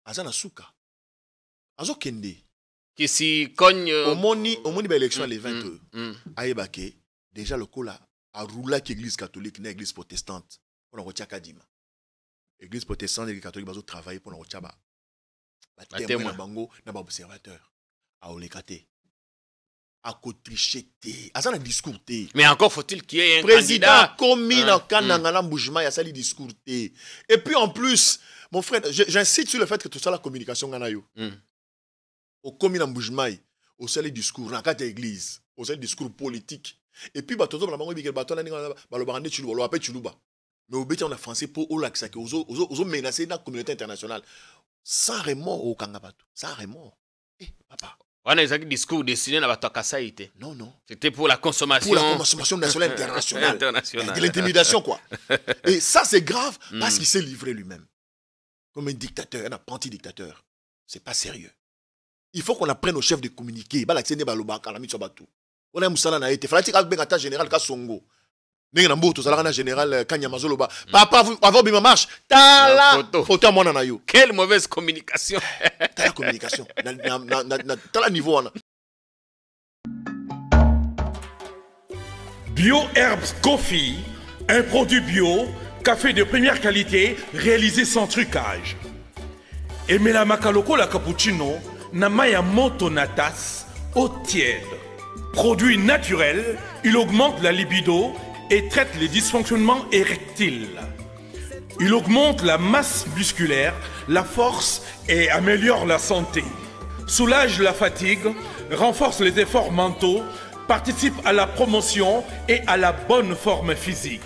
Azana Souka. Azo Kende. Qui si cogne. Omoni élection les 20. Aïbake, déjà le coup là, a roulé l'église catholique, l'église protestante. On a retiré Kadima. L'église protestante et les catholiques ont travaillé pour nous retirer. Témoin bango, n'a pas observateur. A olekate. A cotricheté. A ça un discours. Mais encore faut-il qu'il y ait un président candidat. Commis dans Kanangana Boujma, il y a ça les discours. Et puis en plus, mon frère, j'insiste sur le fait que tout ça la communication ganayo. Au commis dans Boujma, au seul discours, dans quatre églises, au seul discours politique. Et puis bah tout ça, la bango bikel bateau là, bah le barandé tu le appelle Chuluba. Mais au béti on a français pour au lac ça que aux menacer la communauté internationale. Sans remords au Kangabato, sans remords. Eh papa. On a un discours destiné à la Takasaïté. Non, non. C'était pour la consommation. Pour la consommation nationale internationale. De l'intimidation, quoi. Et ça, c'est grave parce qu'il s'est livré lui-même. Comme un dictateur, un apprenti dictateur. C'est pas sérieux. Il faut qu'on apprenne aux chefs de communiquer. On a un moussala na été. Il fallait que un général Kassongo. Général Kanyamazoloba. Papa, avant de marche. Tala photo à mon anayo. Quelle mauvaise communication. Tala communication. Tala niveau. Bio Herbs Coffee, un produit bio, café de première qualité, réalisé sans trucage. Et la makaloko la cappuccino, namaya moto natas, eau tiède. Produit naturel, il augmente la libido et traite les dysfonctionnements érectiles. Il augmente la masse musculaire, la force et améliore la santé. Soulage la fatigue, renforce les efforts mentaux, participe à la promotion et à la bonne forme physique.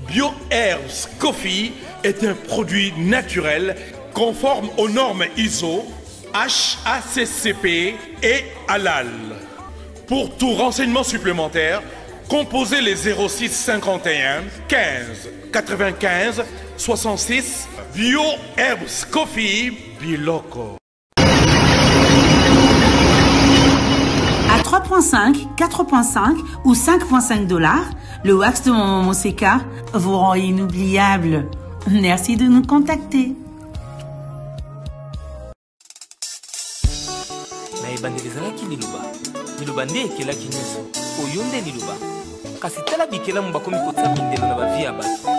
Bio Herbs Coffee est un produit naturel conforme aux normes ISO, HACCP et halal. Pour tout renseignement supplémentaire, composez les 06 51 15 95 66 Bio Herbs Coffee Biloco. À 3,5, 4,5 ou 5,5 $, le wax de Maman Moseka vous rend inoubliable. Merci de nous contacter. Niluba nde ekelaki nyonso oyo nde liluba kasi tala bikelamu bakomi kotia mindelo na bavie ya bato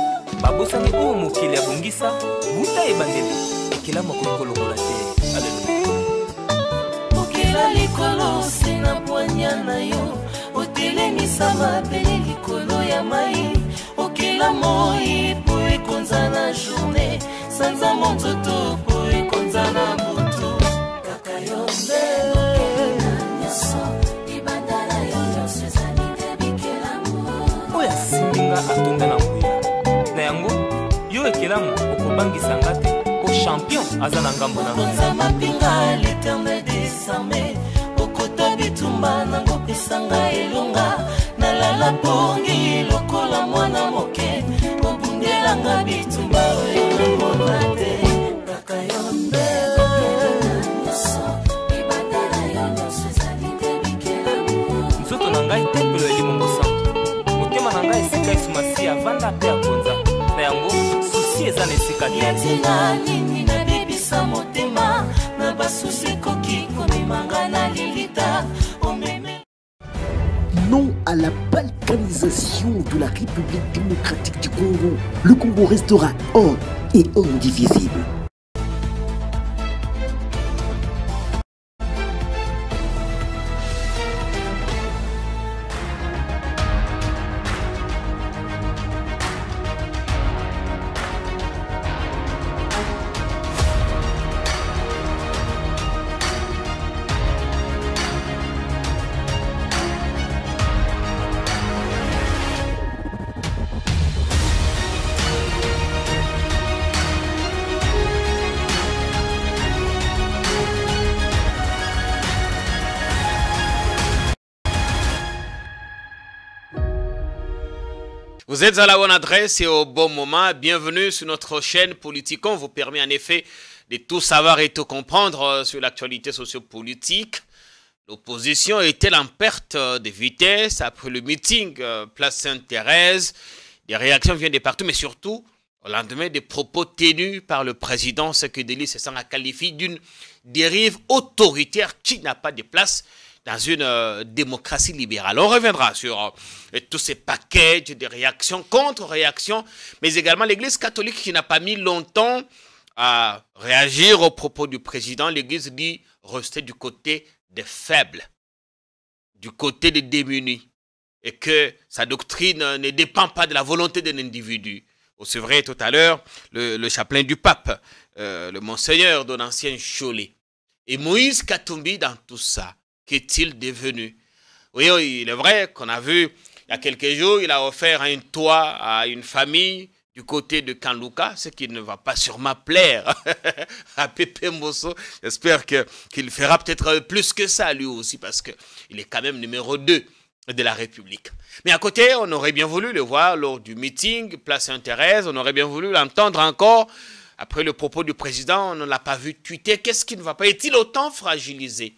babosani oyo mokili abongisa buta ebandeli ekelamu akomi kolongola te. Aleluya. Okela likolo sina poanya na yo otelemisa mabele likolo ya mai okela moi po ekonza na journée sanza monzoto po ekonza na butu kaka yo nde singa atonda na nguya na yango yo ekelamu okobangisa nga te po champion aza na ngambo na konza mapinga l'éternel des armées okota bitumba nango pesanga elonga nalala pongi lokola mwana moke obundelanga bitumba oyo namona te kaka yo nde nzoto na ngai tempelo elimongo nanga esika esumasi avanda pe akonza na yango susi eza na esika yatina nini na bebisa motema na basusi koki komemanga na lilita omeme. Non à la balkanisation de la République démocratique du Congo. Le Congo restera un et indivisible. Vous êtes à la bonne adresse et au bon moment. Bienvenue sur notre chaîne Politique. On vous permet en effet de tout savoir et tout comprendre sur l'actualité sociopolitique. L'opposition est-elle en perte de vitesse après le meeting Place Sainte-Thérèse? Des réactions viennent de partout, mais surtout, au lendemain des propos tenus par le président Sekedeli Sesanga qualifie d'une dérive autoritaire qui n'a pas de place dans une démocratie libérale. On reviendra sur tous ces paquets de réactions, contre-réactions, mais également l'Église catholique qui n'a pas mis longtemps à réagir aux propos du président. L'Église dit rester du côté des faibles, du côté des démunis, et que sa doctrine ne dépend pas de la volonté d'un individu. C'est vrai, tout à l'heure, le chapelain du pape, le monseigneur Donancien Cholet. Et Moïse Katumbi dans tout ça, qu'est-il devenu? Oui, il est vrai qu'on a vu, il y a quelques jours, il a offert un toit à une famille du côté de Kanlouka, ce qui ne va pas sûrement plaire à Pépé Mosso. J'espère qu'il fera peut-être plus que ça lui aussi, parce qu'il est quand même numéro 2 de la République. Mais à côté, on aurait bien voulu le voir lors du meeting Place Sainte-Thérèse, on aurait bien voulu l'entendre encore. Après le propos du président, on ne l'a pas vu tweeter. Qu'est-ce qui ne va pas? Est-il autant fragilisé?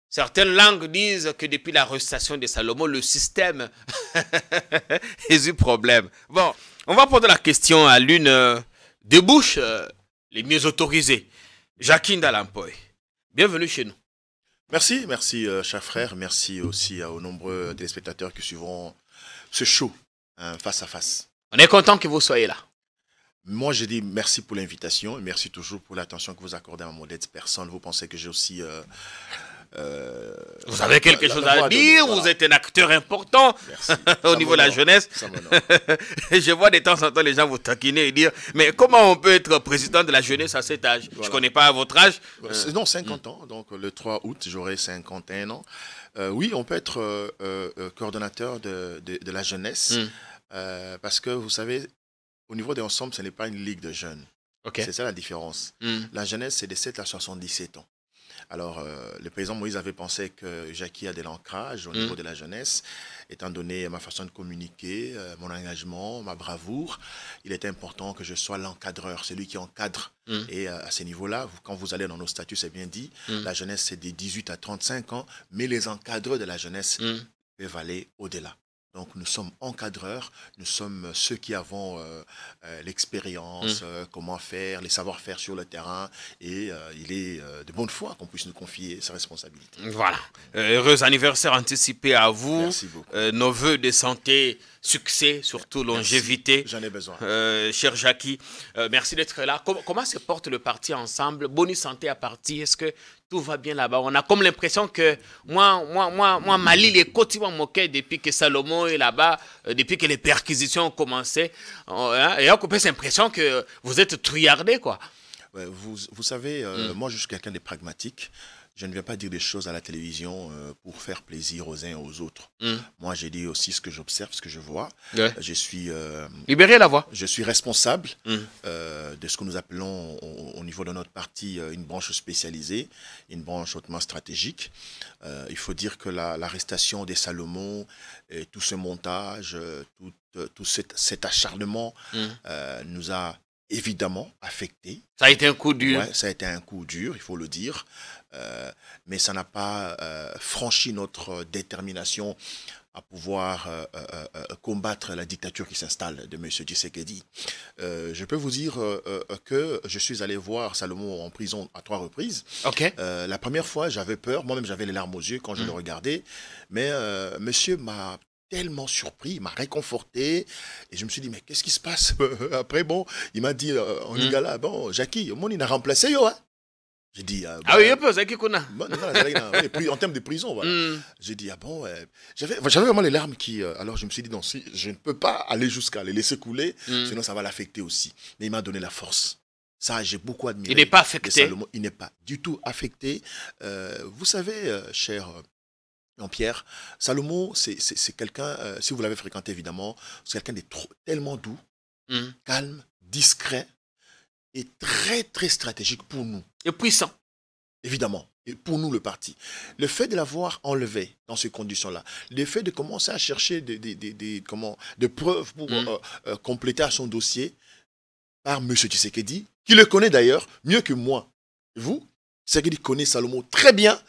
Certaines langues disent que depuis l'arrestation de Salomon, le système est eu problème. Bon, on va poser la question à l'une des bouches les mieux autorisées. Jacqueline Dalampoy, bienvenue chez nous. Merci, merci, cher frère. Merci aussi aux nombreux téléspectateurs qui suivront ce show face à face. On est content que vous soyez là. Moi, je dis merci pour l'invitation et merci toujours pour l'attention que vous accordez à mon modeste personne. Vous pensez que j'ai aussi... vous avez quelque chose à dire, voilà. Vous êtes un acteur important au niveau de la jeunesse. Je vois de temps en temps les gens vous taquiner et dire, mais comment on peut être président de la jeunesse à cet âge? Voilà. Je ne connais pas votre âge. Non, 50 ans, donc le 3 août, j'aurai 51 ans. Oui, on peut être coordonnateur de la jeunesse parce que, vous savez, au niveau des ensembles, ce n'est pas une ligue de jeunes. Okay. C'est ça la différence. La jeunesse, c'est de 7 à 77 ans. Alors, le président Moïse avait pensé que Jackie a de l'ancrage au niveau de la jeunesse, étant donné ma façon de communiquer, mon engagement, ma bravoure. Il était important que je sois l'encadreur, celui qui encadre. Et à ce niveau-là, quand vous allez dans nos statuts, c'est bien dit, la jeunesse, c'est des 18 à 35 ans, mais les encadreurs de la jeunesse peuvent aller au-delà. Donc, nous sommes encadreurs, nous sommes ceux qui avons l'expérience, comment faire, les savoir-faire sur le terrain. Et il est de bonne foi qu'on puisse nous confier sa responsabilité. Voilà. Heureux anniversaire anticipé à vous. Merci beaucoup. Nos voeux de santé, succès, surtout longévité. J'en ai besoin. Cher Jackie, merci d'être là. Comment se porte le parti ensemble? Bonne santé à parti. Est-ce que tout va bien là-bas? On a comme l'impression que moi Mali, les côtés m'ont moqué depuis que Salomon est là-bas, depuis que les perquisitions ont commencé. Et on a cette impression que vous êtes trouillardé, quoi. Ouais, vous savez, moi je suis quelqu'un de pragmatique. Je ne viens pas dire des choses à la télévision pour faire plaisir aux uns et aux autres. Moi, j'ai dit aussi ce que j'observe, ce que je vois. Ouais. Je suis... libérez la voix. Je suis responsable de ce que nous appelons au niveau de notre parti une branche spécialisée, une branche hautement stratégique. Il faut dire que l'arrestation des Salomon, et tout ce montage, tout cet acharnement nous a évidemment affecté. Ça a été un coup dur. Ouais, ça a été un coup dur, il faut le dire. Mais ça n'a pas franchi notre détermination à pouvoir combattre la dictature qui s'installe de M. Tshisekedi. Je peux vous dire que je suis allé voir Salomon en prison à 3 reprises. Okay. La première fois, j'avais peur, moi-même j'avais les larmes aux yeux quand je le regardais, mais monsieur m'a tellement surpris, il m'a réconforté, et je me suis dit, mais qu'est-ce qui se passe? Après, bon, il m'a dit en Lingala, bon, Jackie, mon il a remplacé, yo, hein? J'ai dit, ah oui, un peu, c'est qui qu'on a. En termes de prison, voilà. J'ai dit, ah bon, j'avais vraiment les larmes qui... alors je me suis dit, non, si, je ne peux pas aller jusqu'à les laisser couler, sinon ça va l'affecter aussi. Mais il m'a donné la force. Ça, j'ai beaucoup admiré. Il n'est pas affecté. Il n'est pas du tout affecté. Vous savez, cher Jean-Pierre, Salomon, c'est quelqu'un, si vous l'avez fréquenté évidemment, c'est quelqu'un de tellement doux, calme, discret, et très, très stratégique pour nous. Et puissant. Évidemment. Et pour nous, le parti. Le fait de l'avoir enlevé dans ces conditions-là, le fait de commencer à chercher des preuves pour compléter à son dossier par M. Tshisekedi, qui le connaît d'ailleurs mieux que moi. Vous, Tshisekedi connaît Salomon très bien,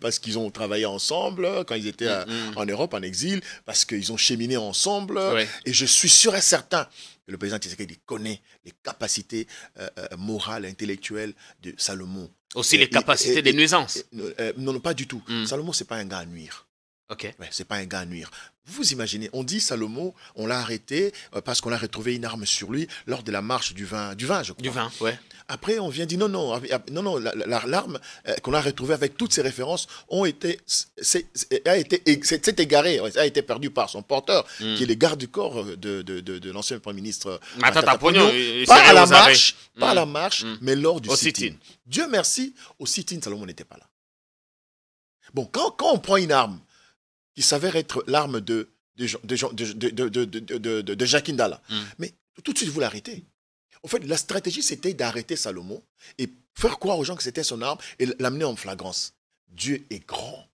parce qu'ils ont travaillé ensemble quand ils étaient en Europe, en exil, parce qu'ils ont cheminé ensemble. Ouais. Et je suis sûr et certain que le président Tshisekedi connaît les capacités morales, intellectuelles de Salomon. Aussi les capacités des nuisances. Non, pas du tout. Salomon, ce n'est pas un gars à nuire. Ok. Ouais, c'est pas un gars à nuire. Vous imaginez, on dit Salomon, on l'a arrêté parce qu'on a retrouvé une arme sur lui lors de la marche du vin, je crois. Du vin, ouais. Après, on vient dire non, l'arme qu'on a retrouvée avec toutes ces références s'est égarée, a été perdue par son porteur, qui est le garde du corps de l'ancien Premier ministre. Matata Pognon, pas à la marche, mais lors du sit-in. Dieu merci, au sit-in, Salomon n'était pas là. Bon, quand on prend une arme qui s'avère être l'arme de Jacques Ndala, mais tout de suite, vous l'arrêtez. En fait, la stratégie, c'était d'arrêter Salomon et faire croire aux gens que c'était son arme et l'amener en flagrance. Dieu est grand.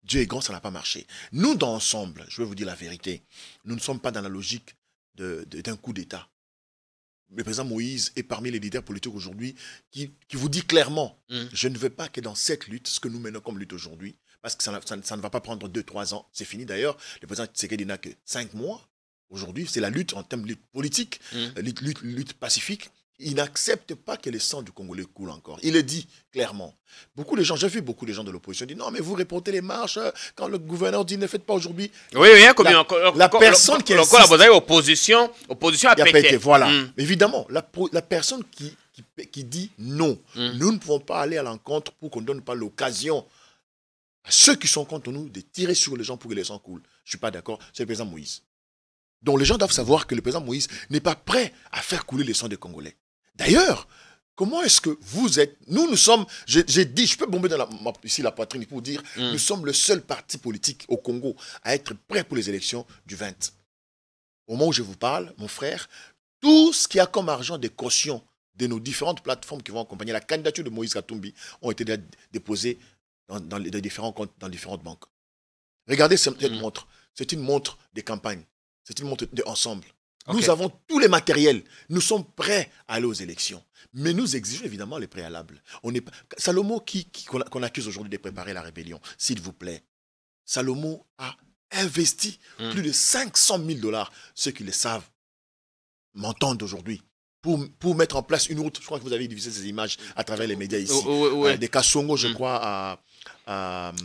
Dieu est grand, ça n'a pas marché. Nous, dans l'ensemble, je vais vous dire la vérité, nous ne sommes pas dans la logique d'un coup d'État. Le président Moïse est parmi les leaders politiques aujourd'hui qui vous dit clairement, je ne veux pas que dans cette lutte, ce que nous menons comme lutte aujourd'hui, parce que ça ne va pas prendre 2-3 ans, c'est fini d'ailleurs, le président Tshisekedi n'a que 5 mois. Aujourd'hui, c'est la lutte en termes de lutte politique, lutte pacifique. Il n'accepte pas que le sang du Congolais coule encore. Il le dit clairement. J'ai vu beaucoup de gens de l'opposition dire non, mais vous reportez les marches quand le gouverneur dit ne faites pas aujourd'hui. Oui, comme la personne qui insiste. Opposition a pété. Voilà. Évidemment, la personne qui dit non, nous ne pouvons pas aller à l'encontre pour qu'on ne donne pas l'occasion à ceux qui sont contre nous de tirer sur les gens pour que les sang coulent. Je ne suis pas d'accord. C'est le président Moïse. Donc les gens doivent savoir que le président Moïse n'est pas prêt à faire couler le sang des Congolais. D'ailleurs, comment est-ce que vous êtes... Nous sommes... J'ai dit, je peux bomber ici la poitrine pour dire, nous sommes le seul parti politique au Congo à être prêt pour les élections du 20. Au moment où je vous parle, mon frère, tout ce qui a comme argent des cautions de nos différentes plateformes qui vont accompagner la candidature de Moïse Katumbi ont été déposées dans les différents comptes, dans différentes banques. Regardez cette montre. C'est une montre de campagne. C'est une montre d'ensemble. Okay. Nous avons tous les matériels. Nous sommes prêts à aller aux élections. Mais nous exigeons évidemment les préalables. Salomon, qu'on accuse aujourd'hui de préparer la rébellion, s'il vous plaît, Salomon a investi plus de 500 000 $, ceux qui le savent m'entendent aujourd'hui, pour mettre en place une route. Je crois que vous avez diffusé ces images à travers les médias ici. Des Kassongo, je crois,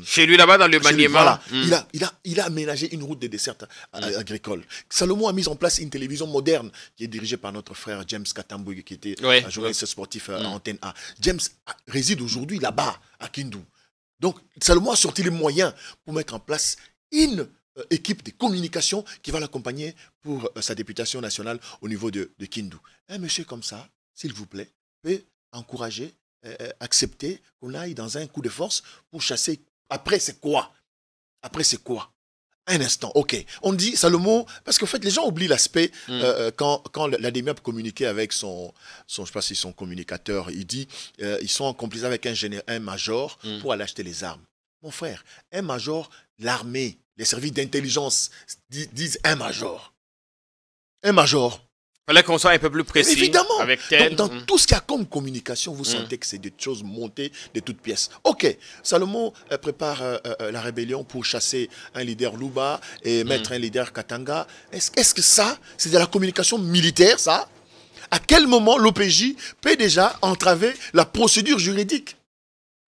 chez lui là-bas dans le Maniema. Voilà. Il a aménagé une route de dessert agricole. Salomon a mis en place une télévision moderne qui est dirigée par notre frère James Katamboui, qui était un journaliste sportif à Antenne A. James réside aujourd'hui là-bas à Kindu. Donc Salomon a sorti les moyens pour mettre en place une équipe de communication qui va l'accompagner pour sa députation nationale au niveau de Kindu. Un monsieur comme ça, s'il vous plaît, peut encourager, accepter qu'on aille dans un coup de force pour chasser. Après, c'est quoi? Un instant, ok. On dit Salomon, parce qu'en fait, les gens oublient l'aspect quand la DEMIAP communiquait avec je sais pas si son communicateur, il dit ils sont en complice avec un major pour aller acheter les armes. Mon frère, un major, l'armée, les services d'intelligence disent un major. Un major. Il fallait qu'on soit un peu plus précis. Évidemment. Avec tel. Donc, dans tout ce qu'il y a comme communication, vous sentez que c'est des choses montées de toutes pièces. Ok, Salomon prépare la rébellion pour chasser un leader Luba et mettre un leader Katanga. Est-ce que ça, c'est de la communication militaire, ça? À quel moment l'OPJ peut déjà entraver la procédure juridique?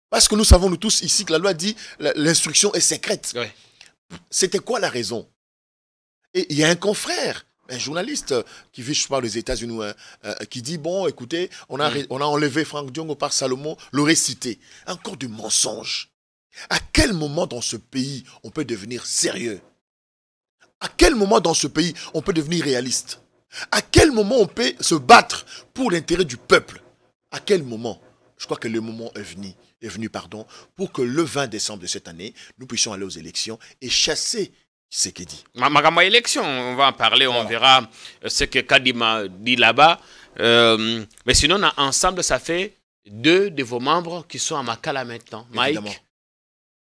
Parce que nous savons, nous tous ici, que la loi dit l'instruction est secrète. Ouais. C'était quoi la raison? Et il y a un confrère, un journaliste qui vit, je parle des États-Unis, qui dit, bon, écoutez, on a enlevé Franck Diongo par Salomon, l'aurait cité. Encore du mensonge. À quel moment dans ce pays on peut devenir sérieux? À quel moment dans ce pays on peut devenir réaliste? À quel moment on peut se battre pour l'intérêt du peuple? À quel moment? Je crois que le moment est venu, pour que le 20 décembre de cette année, nous puissions aller aux élections et chasser Tshisekedi. Ma élection, on va en parler, on verra ce que Kadima dit là-bas. Mais sinon, ensemble, ça fait 2 de vos membres qui sont à Makala maintenant.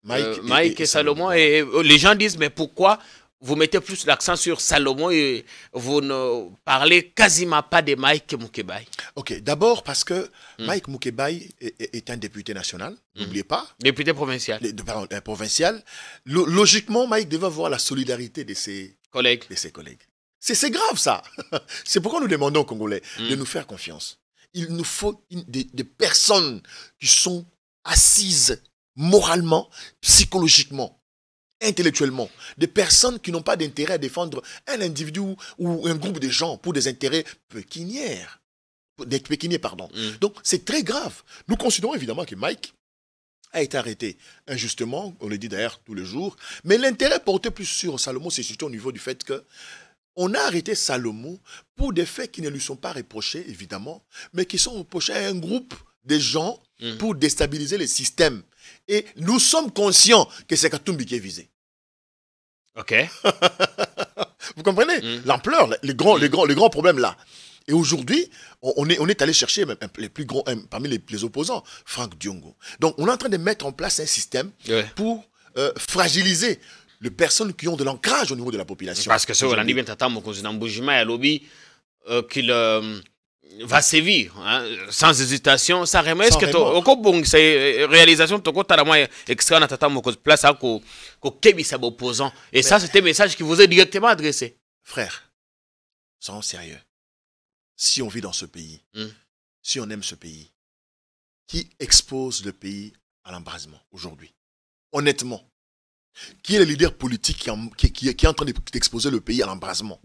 Mike et Salomon. Et les gens disent, mais pourquoi vous mettez plus l'accent sur Salomon et vous ne parlez quasiment pas de Mike Moukebaye. Ok, d'abord parce que Mike Moukebaye est un député national, n'oubliez pas. Député provincial. Pardon, provincial. Logiquement, Mike devait avoir la solidarité de ses collègues. C'est grave ça. C'est pourquoi nous demandons aux Congolais de nous faire confiance. Il nous faut des personnes qui sont assises moralement, psychologiquement, intellectuellement. Des personnes qui n'ont pas d'intérêt à défendre un individu ou un groupe de gens pour des intérêts pécuniaires. Donc c'est très grave. Nous considérons évidemment que Mike a été arrêté injustement, on le dit d'ailleurs tous les jours, mais l'intérêt porté plus sur Salomon, c'est surtout au niveau du fait que on a arrêté Salomon pour des faits qui ne lui sont pas reprochés, évidemment, mais qui sont reprochés à un groupe de gens pour déstabiliser le système. Et nous sommes conscients que c'est Katumbi qui est visé. Ok. Vous comprenez l'ampleur, les grands problèmes là. Et aujourd'hui, on est allé chercher les plus grands parmi les opposants, Franck Diongo. Donc on est en train de mettre en place un système pour fragiliser les personnes qui ont de l'ancrage au niveau de la population. Parce que c'est on dit bien tata Mokonzi Nambujima et lobby qu'il va sévir sans hésitation, ça remet. Est-ce que tu c'est réalisation de ton côté extra na tata Mokonzi place à ko kebisa opposant et ça c'était un message qui vous est directement adressé. Frère, soyons sérieux. Si on vit dans ce pays, si on aime ce pays, qui expose le pays à l'embrasement aujourd'hui? Honnêtement, qui est le leader politique qui est en train d'exposer le pays à l'embrasement?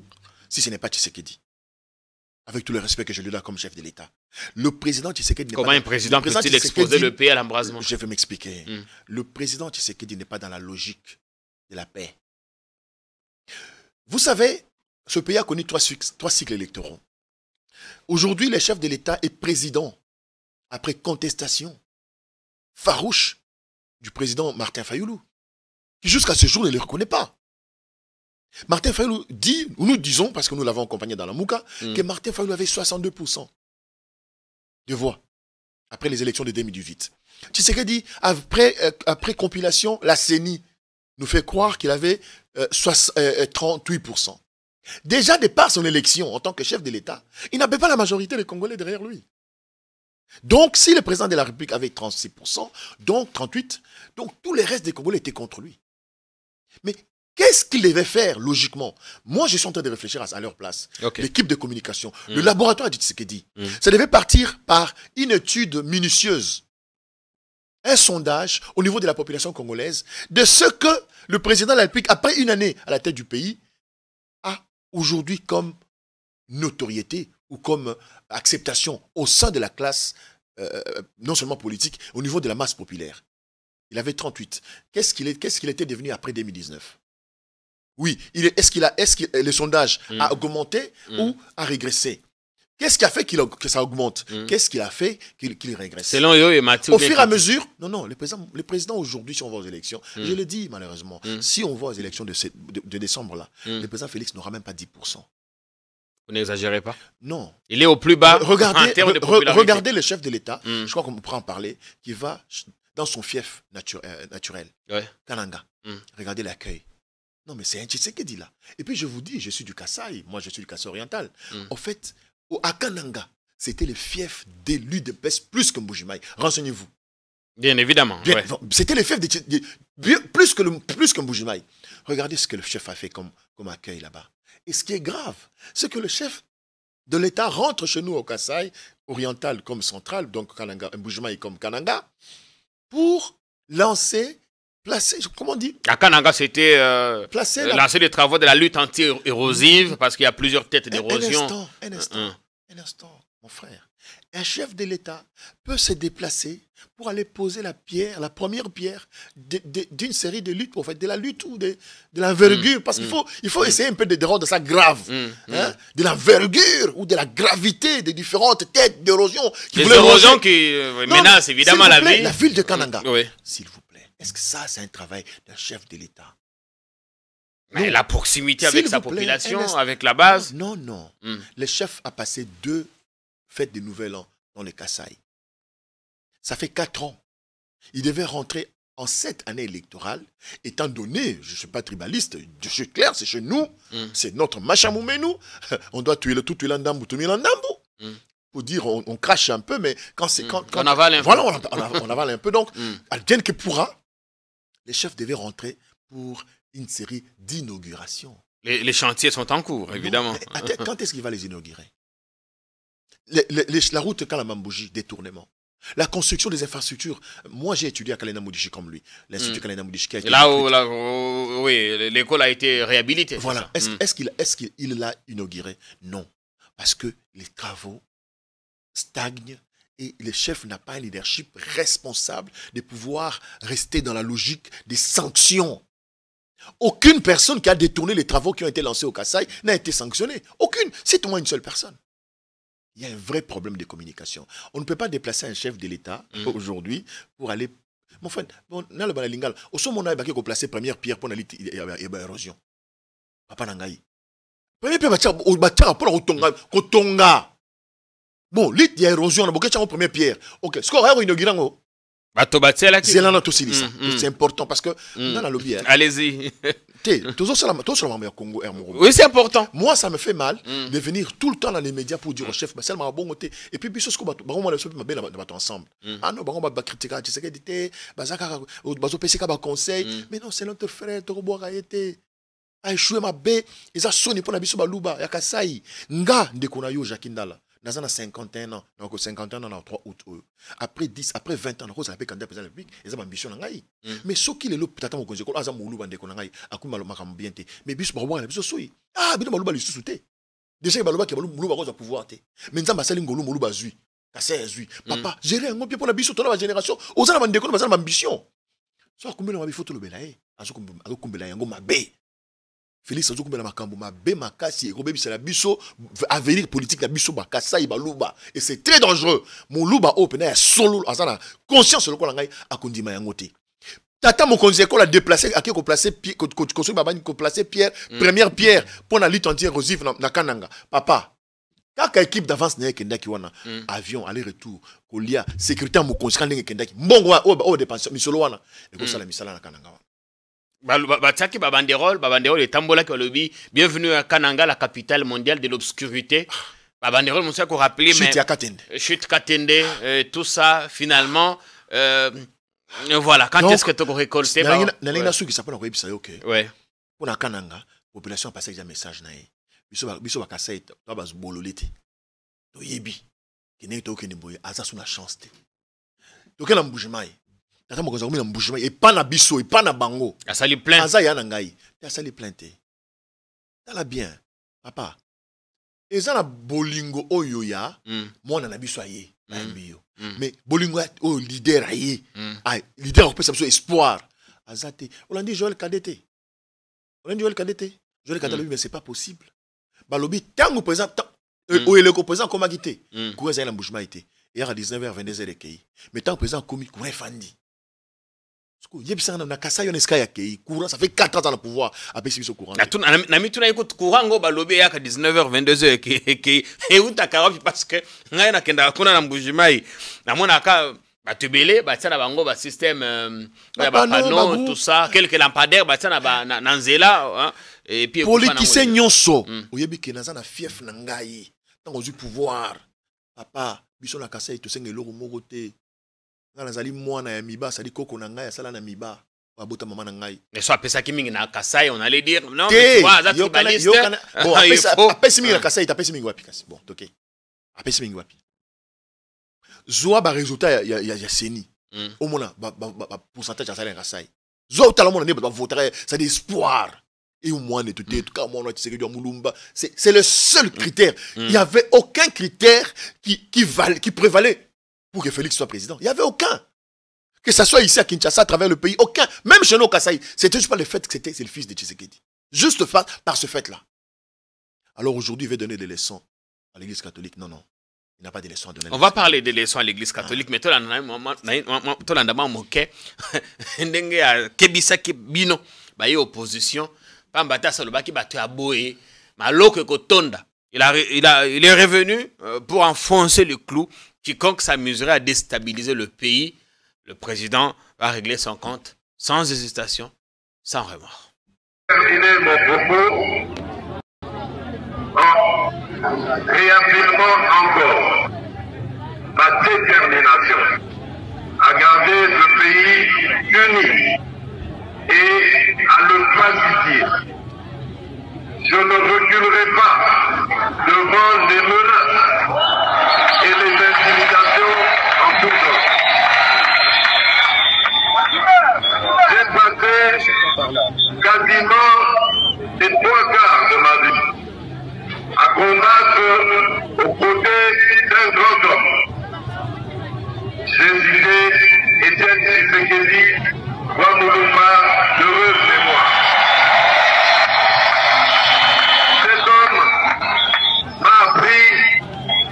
Si ce n'est pas Tshisekedi. Avec tout le respect que je lui donne comme chef de l'État. Le président Tshisekedi n'est pas... Comment un président peut-il exposer le pays à l'embrasement? Je vais m'expliquer. Le président Tshisekedi n'est pas dans la logique de la paix. Vous savez, ce pays a connu trois cycles électoraux. Aujourd'hui, le chef de l'État est président après contestation farouche du président Martin Fayoulou, qui jusqu'à ce jour ne le reconnaît pas. Martin Fayoulou dit, ou nous disons, parce que nous l'avons accompagné dans la Mouka, que Martin Fayoulou avait 62% de voix après les élections de 2018. Tshisekedi, après compilation, la CENI nous fait croire qu'il avait 38%. Déjà, de par son élection en tant que chef de l'État, il n'avait pas la majorité des Congolais derrière lui. Donc, si le président de la République avait 36%, donc 38%, donc tous les restes des Congolais étaient contre lui. Mais qu'est-ce qu'il devait faire, logiquement? Moi, je suis en train de réfléchir à leur place. L'équipe de communication, le laboratoire de Tshisekedi, ça devait partir par une étude minutieuse, un sondage au niveau de la population congolaise, de ce que le président de la République, après une année à la tête du pays, a aujourd'hui comme notoriété ou comme acceptation au sein de la classe, non seulement politique, au niveau de la masse populaire. Il avait 38. Qu'est-ce qu'il était devenu après 2019? Oui, est-ce que le sondage a augmenté ou a régressé? Qu'est-ce qui a fait que ça augmente? Qu'est-ce qu'il a fait qu'il régresse? Selon eux et Mathieu. Au fur et à mesure, non, le président aujourd'hui, si on va aux élections, je le dis malheureusement, si on va aux élections de décembre là, le président Félix n'aura même pas 10%. Vous n'exagérez pas? Non. Il est au plus bas regardez le chef de l'État, je crois qu'on pourra en parler, qui va dans son fief naturel, Kananga. Regardez l'accueil. Non, mais c'est un Tshisekedi là. Et puis je vous dis, je suis du Kasaï, moi je suis du Kasaï oriental. En fait, à Kananga, c'était le fief d'élu de PES plus que Mbujimayi. Renseignez-vous. Bien évidemment. C'était le fief plus que Mbujimayi. Regardez ce que le chef a fait comme accueil là-bas. Et ce qui est grave, c'est que le chef de l'État rentre chez nous au Kasaï, oriental comme central, donc Mbujimayi comme Kananga, pour placer, comment on dit? À Kananga, c'était lancer des travaux de la lutte anti-érosive, parce qu'il y a plusieurs têtes d'érosion. Un instant, mon frère. Un chef de l'État peut se déplacer pour aller poser la première pierre d'une série de luttes, en fait, de la lutte ou de l'envergure, parce qu'il faut essayer un peu de rendre ça grave. De l'envergure ou de la gravité des différentes têtes d'érosion. Des érosions qui menacent évidemment la ville. La ville de Kananga. S'il vous plaît, est-ce que ça, c'est un travail d'un chef de l'État? Mais la proximité avec sa population, avec la base? Non. Le chef a passé 2 fêtes de Nouvel An dans le Kasaï. Ça fait 4 ans. Il devait rentrer en cette année électorale, étant donné, je ne suis pas tribaliste, je suis clair, c'est chez nous, c'est notre machamoumenou, on doit tuer tout tuer l'andambou, tout l'andambou. Pour dire, on crache un peu, mais quand c'est... Quand on avale un peu. Voilà, on avale un peu. Donc, advienne que pourra, les chefs devaient rentrer pour une série d'inaugurations. Les chantiers sont en cours, évidemment. Non, quand est-ce qu'il va les inaugurer? La route Kalamambouji, détournement. La construction des infrastructures. Moi, j'ai étudié à Kalena Moudichi comme lui. L'Institut Kalena Moudichi qui a été... Là où oui, l'école a été réhabilitée. Voilà. Est-ce qu'il l'a inauguré? Non. Parce que les travaux stagnent et le chef n'a pas un leadership responsable de pouvoir rester dans la logique des sanctions. Aucune personne qui a détourné les travaux qui ont été lancés au Kasaï n'a été sanctionnée. Aucune. C'est au moins une seule personne. Il y a un vrai problème de communication. On ne peut pas déplacer un chef de l'État aujourd'hui pour aller... Mon frère, on a le balalingal. Au sommet, on a placé première pierre pour l'érosion. Papa Nangaï. Première pierre, pour Tonga. Bon, lit, il y a érosion, on a beaucoup de première pierre. Ok, ce qu'on a inauguré, c'est important parce que dans la lobby. Allez-y. Congo. Oui, c'est important. Moi, ça me fait mal de venir tout le temps dans les médias pour dire au chef, c'est bon côté. Et puis, ce qu'on va ensemble. Ah non, on va critiquer, tu sais que conseil. Mais non, c'est notre frère, a échoué ma baie, ils ont sonné pour la biso baluba, ya Kasai. Nga, ndekona yo Jakindala. Dans un 51 ans, donc 51 ans, 3 août. Après 10, après 20 ans, on a candidat président de la République, ils ont ambition. Mais ce qui est le peut-être mon conseil, ils ont moulu bande qu'on a à coup malom bien té. Mais bis barouba la biso soui. Ah, bino baluba li sous-souté. Déjà baluba qui baluba moulu baroza pouvoir té. Mais nzamba sali ngolo moulu bazui. Kasai zui. Papa, gérer un pied pour la biso toute la génération. Aux ala bande qu'on a ambition. So akumbela mabi photo le belaé. Azokumbela yango mabe. Félix Azokumbela makambo mabe makasi et c'est la biso avenir politique la biso bakasa ibaluba et c'est très dangereux. Mon luba open est solo azana conscience le ko ngai akondima yangote. Tata mon conseil ko la déplacer à qui ko placer construire babani ko placer pierre première pierre pour la lutte anti-érosive na Kananga. Papa kaka équipe d'avance na kendaki wana avion aller-retour kolia sécurité mo conseil ndenge kendaki mbongo o dépense misolo wana et ko sala misala na Kananga. Bataki babanderole et tambola qui lobby bienvenue à Kananga, la capitale mondiale de l'obscurité. Babanderole mon qu'on rappeler mais chute Katende tout ça finalement voilà quand est-ce que tu récolté na souki ça pas ça OK. Ouais. Pour na Kananga population passer un message na biso bakasai to bas bololete. To yebi. Kene to kene boye asa sous la chance té. To quel embouchement tata mo kozakumi na mbushima et pas na biso et pas na bango asali plainte aza ya na ngai asali plainte tala bien papa eza na bolingo oyo ya mwana na biso aye na mbio mais bolingo o leader aye ay leader on peut ça espoir azate Olandi Joël Kadete Joël Kadete mais c'est pas possible balobi tango présent o ele ko présent comme agité ko eza na mbushima été hier à 19h 22h ekei mais tant présent comme courant fandi. Ça fait 4 ans dans le pouvoir. Après, c'est courant. Courant, balobi ya 19h 22h et où ta carotte parce que ngai na kenda kuna na mbujimai na mona ka batubele batana bango ba système ya ba panneau tout ça quelques lampadaires batana ba na nzela et puis politicien nyonso oyebi ke naza na fief na ngai tango zu pouvoir papa biso na Kasai to senge loro moko te. Nazali mwana ya miba sali koko na ngai asala na miba abota mama na ngai mais soit pesa ki mingi na Kasai on allait dire non mais tu vois ça tribaliste bon après mingi na Kasai tapesi mingi wapi kasi bon OK apesi mingi wapi zoa ba résultat ya seni au mona ba pourcentage asala na Kasai zoa tala mona ne ba voter ça d'espoir et au moins tout cas moi tu sais que Mulumba c'est le seul critère il y avait aucun critère qui prévalait pour que Félix soit président. Il n'y avait aucun. Que ça soit ici à Kinshasa, à travers le pays, aucun. Même chez nous au Kasaï, c'était juste pas le fait que c'est le fils de Tshisekedi. Juste par ce fait-là. Alors aujourd'hui, il veut donner des leçons à l'église catholique. Non, il n'a pas de leçons à donner. On va parler des leçons à l'église catholique, mais tout le monde a kebisa kebino, ba opposition, pambata salobaki batu aboye, maloko kotonda. Il est revenu pour enfoncer le clou. Quiconque s'amuserait à déstabiliser le pays le président va régler son compte sans hésitation, sans remords. Terminer mon propos en réaffirmant encore ma détermination à garder ce pays uni et à le pacifier. Je ne reculerai pas devant les menaces et les intimidations en tout genre. J'ai passé quasiment les 3 quarts de ma vie à combattre aux côtés d'un grand homme. J'ai cité Étienne Tshisekedi, Wamulumba, d'heureuse mémoire. Cet homme m'a appris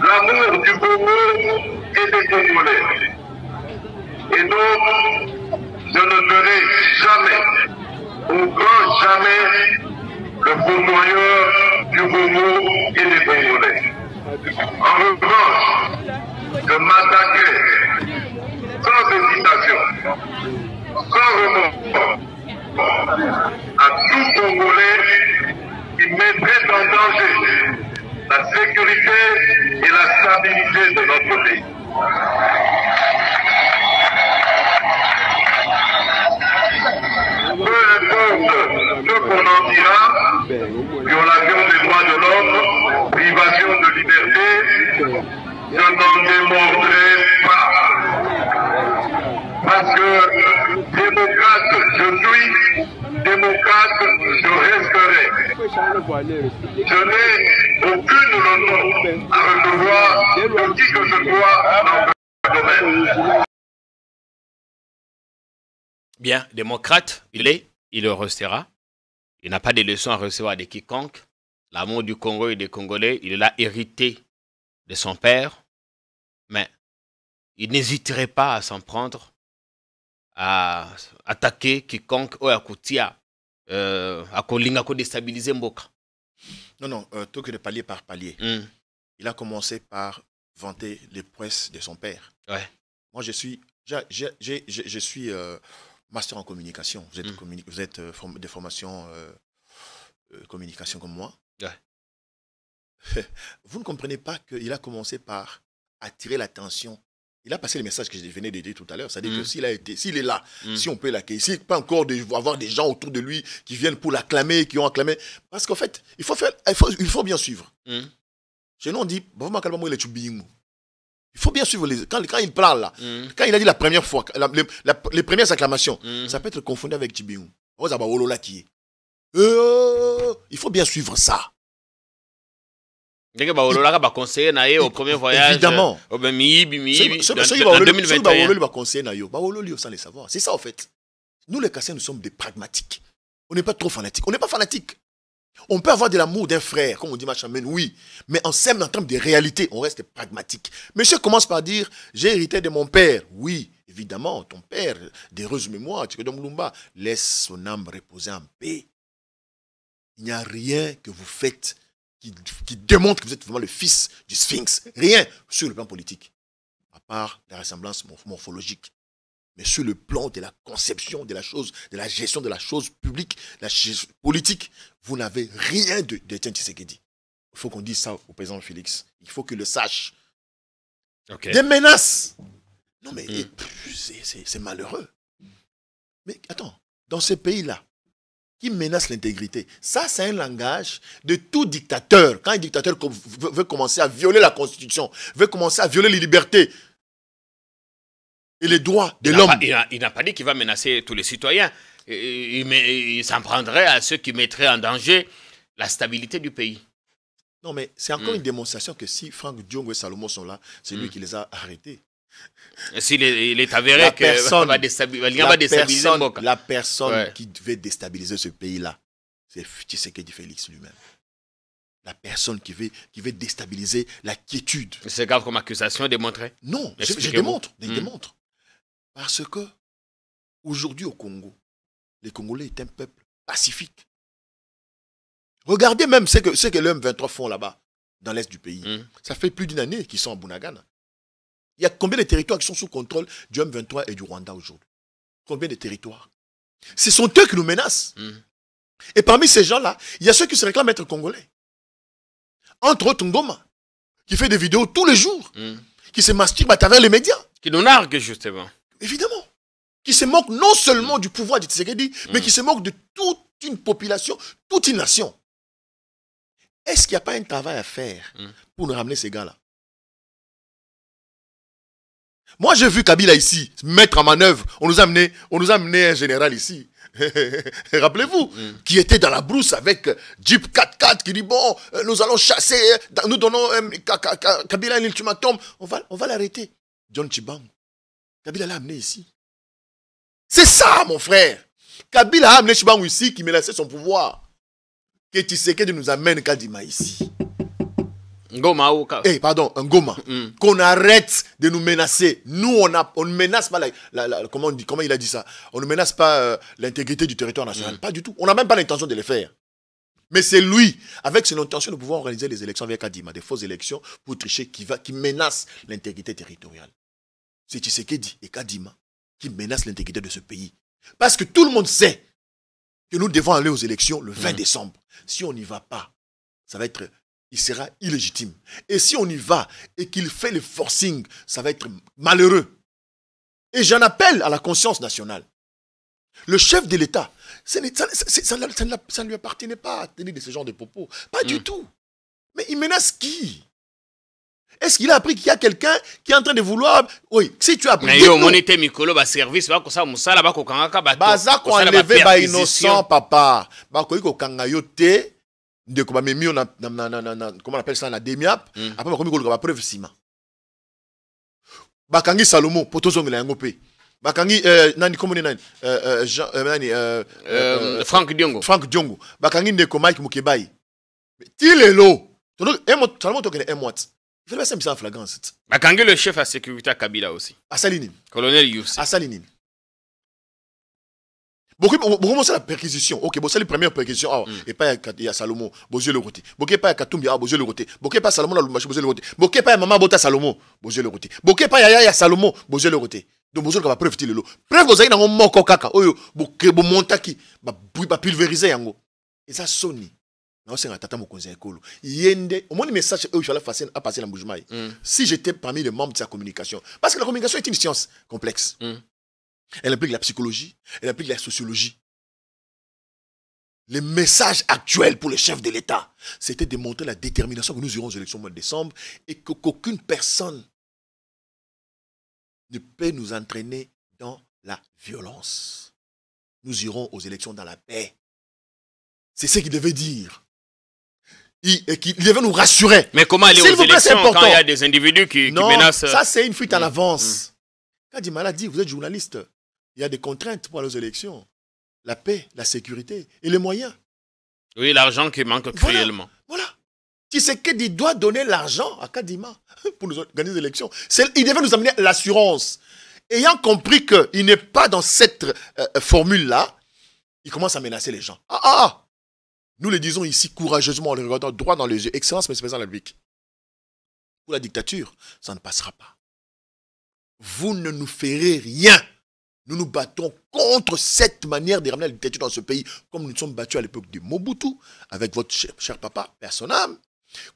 l'amour du Congo et des Congolais. Et donc, je ne serai jamais, au grand jamais, le fautoyeur du Congo et des Congolais. En revanche, je m'attaquerai sans hésitation, sans remords, à tout Congolais qui mettrait en danger la sécurité et la stabilité de notre pays. Peu importe ce qu'on en dira, violation des droits de l'homme, privation de liberté, je n'en démordrai pas. Parce que démocrate je suis, démocrate je resterai. Je n'ai aucune leçon à recevoir de qui que ce soit dans ce domaine. Bien, démocrate, il est, il le restera. Il n'a pas de leçons à recevoir de quiconque. L'amour du Congo et des Congolais, il l'a hérité de son père. Mais il n'hésiterait pas à s'en prendre, à attaquer quiconque ou à Koutia, à Kolinga, à déstabiliser Mboka. Non, tout que de palier par palier. Il a commencé par vanter les prouesses de son père. Ouais. Moi, je suis master en communication. Vous êtes de formation communication comme moi. Ouais. Vous ne comprenez pas qu'il a commencé par attirer l'attention. Il a passé le message que je venais de dire tout à l'heure. C'est-à-dire que s'il est là, si on peut l'accueillir, s'il n'y a pas encore avoir des gens autour de lui qui viennent pour l'acclamer, qui ont acclamé. Parce qu'en fait, il faut bien suivre. Chez nous, on dit, il faut bien suivre quand il parle là. Quand il a dit la première fois, les premières acclamations, ça peut être confondu avec Tchibingou. Il faut bien suivre ça. Au premier voyage. Évidemment. En 2021. Sans les savoir. C'est ça en fait. Nous les Kassiens, nous sommes des pragmatiques. On n'est pas trop fanatiques. On n'est pas fanatiques. On peut avoir de l'amour d'un frère, comme on dit Machamen, oui. Mais en termes de réalité, on reste pragmatique. Monsieur commence par dire, j'ai hérité de mon père. Oui, évidemment, ton père, d'heureuse mémoire, Tchikodom Lumba, laisse son âme reposer en paix. Il n'y a rien que vous faites qui démontre que vous êtes vraiment le fils du Sphinx. Rien sur le plan politique, à part la ressemblance morphologique. Mais sur le plan de la conception de la chose, de la gestion de la chose publique, la chose politique, vous n'avez rien d'Étienne Tshisekedi. Il faut qu'on dise ça au président Félix. Il faut qu'il le sache. Okay. Des menaces. Non mais c'est malheureux. Mais attends, dans ce pays-là, qui menace l'intégrité, ça c'est un langage de tout dictateur. Quand un dictateur veut commencer à violer la Constitution, veut commencer à violer les libertés, et les droits de l'homme. Il n'a pas dit qu'il va menacer tous les citoyens. Il s'en prendrait à ceux qui mettraient en danger la stabilité du pays. Non, mais c'est encore une démonstration que si Franck Diongo et Salomon sont là, c'est lui qui les a arrêtés. S'il est avéré qu'il va déstabiliser Mboka. La personne qui devait déstabiliser ce pays-là, c'est Tshisekedi Félix lui-même. La personne qui veut déstabiliser la quiétude. C'est grave comme accusation démontrée? Non, je démontre. Je démontre. Parce que, aujourd'hui au Congo, les Congolais est un peuple pacifique. Regardez même ce que les M23 font là-bas, dans l'est du pays. Ça fait plus d'une année qu'ils sont en Bunagana. Il y a combien de territoires qui sont sous contrôle du M23 et du Rwanda aujourd'hui? Combien de territoires? Ce sont eux qui nous menacent. Et parmi ces gens-là, il y a ceux qui se réclament être congolais. Entre autres, Ngoma, qui fait des vidéos tous les jours, qui se masturbe à travers les médias. Qui nous nargue, justement. Évidemment. Qui se moque non seulement du pouvoir de Tshisekedi, mais qui se moque de toute une population, toute une nation. Est-ce qu'il n'y a pas un travail à faire pour nous ramener ces gars-là? Moi, j'ai vu Kabila ici, mettre en manœuvre. On nous a amené un général ici. Rappelez-vous, qui était dans la brousse avec Jeep 4x4, qui dit, bon, nous allons chasser, nous donnons Kabila un ultimatum, on va l'arrêter. John Chibangu. Kabila l'a amené ici. C'est ça, mon frère. Kabila a amené Chibangu ici, qui menaçait son pouvoir. Que Tshisekedi nous amène Kadima ici. Ngoma ou pardon, un Ngoma. Qu'on arrête de nous menacer. Nous, on ne menace pas comment il a dit ça? On ne menace pas l'intégrité du territoire national. Pas du tout. On n'a même pas l'intention de le faire. Mais c'est lui, avec son intention de pouvoir organiser les élections avec Kadima, des fausses élections pour tricher, qui menace l'intégrité territoriale. C'est Tshisekedi et Kadima qui menacent l'intégrité de ce pays. Parce que tout le monde sait que nous devons aller aux élections le 20 décembre. Si on n'y va pas, il sera illégitime. Et si on y va et qu'il fait le forcing, ça va être malheureux. Et j'en appelle à la conscience nationale. Le chef de l'État, ça ne lui appartenait pas à tenir de ce genre de propos. Pas du tout. Mais il menace qui? Est-ce qu'il a appris qu'il y a quelqu'un qui est en train de vouloir... Oui, si tu as appris... Mais yo, monité Mikolo, ba service, ba kosa musala, ba kokangaka, ba... Baza ko enlevé ba innocent, papa. Ba ko kokanga te... Comment on appelle ça, la DEMIAP. Après, on va preuve ciment. Bakangi Salomo, potozong la ngopé. Bakangi, nani, comment on Franck Diongo. Franck Diongo. Bakangi Ndeko Mike Mukebai. Il est l'eau. Salomo tokene un mois. Il fait ça en flagrance. Bakangi le chef à sécurité à Kabila aussi. À Salinine. Colonel Youssi. À Salinine. Beaucoup c'est la perquisition. Ok, bon, c'est la première perquisition. Et pas il y a Salomon, Bozio le côté. Bokeh pas Katumbi, Bozio le côté. Bokeh pas Salomon, Bozio le côté. Bokeh pas Maman Bota Salomon, Bozio le côté. Bokeh pas Yaya Salomon, Bozio le côté. Donc Bozio va preuve le lot. Preuve vous avez dans mon kaka. Oyo, bokeh bon montaki, ba pulvériser yango. Et ça sonne. Non, c'est un tata mokonzi ekolo. Yende, au moins le message il fallait passer dans Mbujimai. Si j'étais parmi les membres de sa communication, parce que la communication est une science complexe. Elle implique la psychologie, elle implique la sociologie. Les messages actuels pour le chef de l'État, c'était de montrer la détermination que nous irons aux élections au mois de décembre et qu'aucune personne ne peut nous entraîner dans la violence. Nous irons aux élections dans la paix. C'est ce qu'il devait dire. Il devait nous rassurer. Mais comment aller aux élections quand il y a des individus qui menacent... Ça c'est une fuite en avance. Kadima l'a dit, vous êtes journaliste. Il y a des contraintes pour aller aux élections. La paix, la sécurité et les moyens. Oui, l'argent qui manque cruellement. Voilà. Tshisekedi doit donner l'argent à Kadima pour nous organiser les élections. Il devait nous amener l'assurance. Ayant compris qu'il n'est pas dans cette formule-là, il commence à menacer les gens. Nous le disons ici courageusement, en le regardant droit dans les yeux. Excellence, Monsieur le Président de la République. Pour la dictature, ça ne passera pas. Vous ne nous ferez rien. Nous nous battons contre cette manière de ramener la dictature dans ce pays, comme nous nous sommes battus à l'époque de Mobutu, avec votre cher papa, personne âme.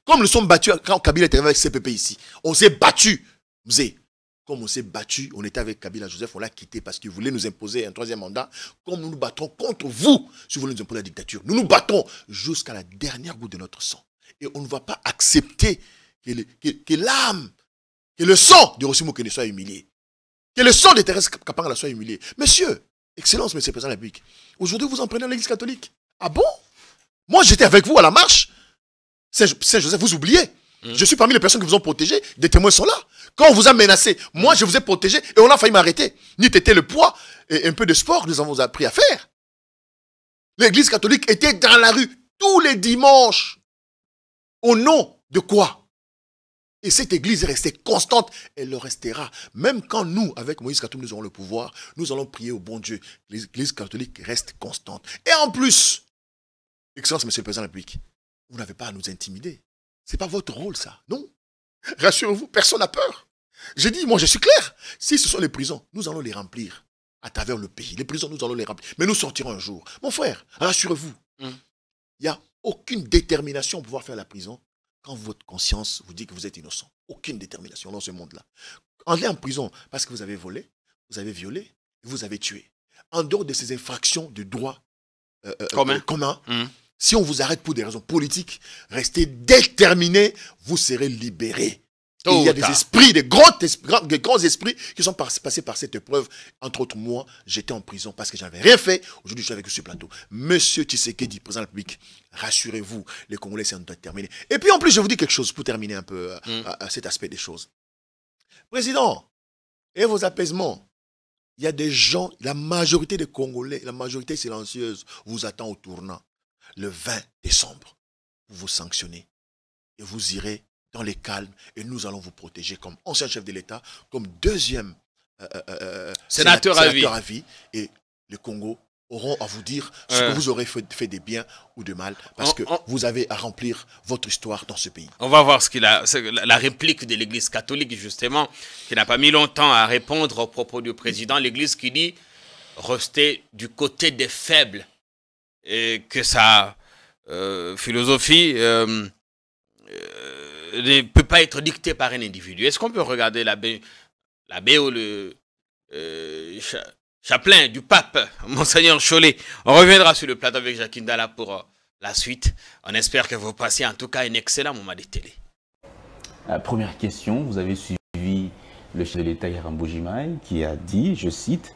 Comme nous sommes battus quand Kabila était avec CPP ici. On s'est battus. Comme on s'est battus, on était avec Kabila Joseph, on l'a quitté parce qu'il voulait nous imposer un troisième mandat. Comme nous nous battons contre vous, si vous voulez nous imposer la dictature. Nous nous battons jusqu'à la dernière goutte de notre sang. Et on ne va pas accepter que l'âme, que le sang de Rossi Moukene soit humilié. Que le sang de Thérèse Kapanga soit humilié. Monsieur, Excellence, Monsieur le Président de la République, aujourd'hui vous en prenez à l'Église catholique. Ah bon? Moi j'étais avec vous à la marche. Saint-Joseph, vous oubliez. Je suis parmi les personnes qui vous ont protégé. Des témoins sont là. Quand on vous a menacé, moi je vous ai protégé et on a failli m'arrêter. Ni t'étais le poids et un peu de sport nous avons appris à faire. L'Église catholique était dans la rue tous les dimanches. Au nom de quoi? Et cette église est restée constante, elle le restera. Même quand nous, avec Moïse Katumbi, nous aurons le pouvoir, nous allons prier au bon Dieu. L'église catholique reste constante. Et en plus, Excellence, Monsieur le Président de la République, vous n'avez pas à nous intimider. Ce n'est pas votre rôle, ça. Non. Rassurez-vous, personne n'a peur. Je dis, moi, je suis clair. Si ce sont les prisons, nous allons les remplir à travers le pays. Les prisons, nous allons les remplir. Mais nous sortirons un jour. Mon frère, rassurez-vous, il n'y a aucune détermination pour pouvoir faire la prison quand votre conscience vous dit que vous êtes innocent. Aucune détermination dans ce monde-là. Allez en prison parce que vous avez volé, vous avez violé, et vous avez tué. En dehors de ces infractions de droit commun, si on vous arrête pour des raisons politiques, restez déterminés, vous serez libérés. Et il y a des esprits, des grands esprits qui sont passés par cette épreuve. Entre autres, moi, j'étais en prison parce que je n'avais rien fait. Aujourd'hui, je suis avec ce plateau. Monsieur Tshisekedi, président de la République, rassurez-vous, les Congolais sont déterminés. Et puis en plus, je vous dis quelque chose pour terminer un peu à cet aspect des choses. Président, et vos apaisements, il y a des gens, la majorité des Congolais, la majorité silencieuse, vous attend au tournant le 20 décembre pour vous sanctionner. Et vous irez dans les calmes et nous allons vous protéger comme ancien chef de l'État, comme deuxième sénateur à vie. Et le Congo auront à vous dire ce que vous aurez fait de bien ou de mal, parce que vous avez à remplir votre histoire dans ce pays. On va voir la réplique de l'Église catholique, justement, qui n'a pas mis longtemps à répondre aux propos du président. L'Église qui dit « restez du côté des faibles » et que sa philosophie ne peut pas être dictée par un individu. Est-ce qu'on peut regarder l'abbé ou le chaplain du pape, Monseigneur Cholet? On reviendra sur le plateau avec Jacques Ndala pour la suite. On espère que vous passez en tout cas un excellent moment de télé. Première question, vous avez suivi le chef de l'État Yerhan Mbujimayi qui a dit, je cite,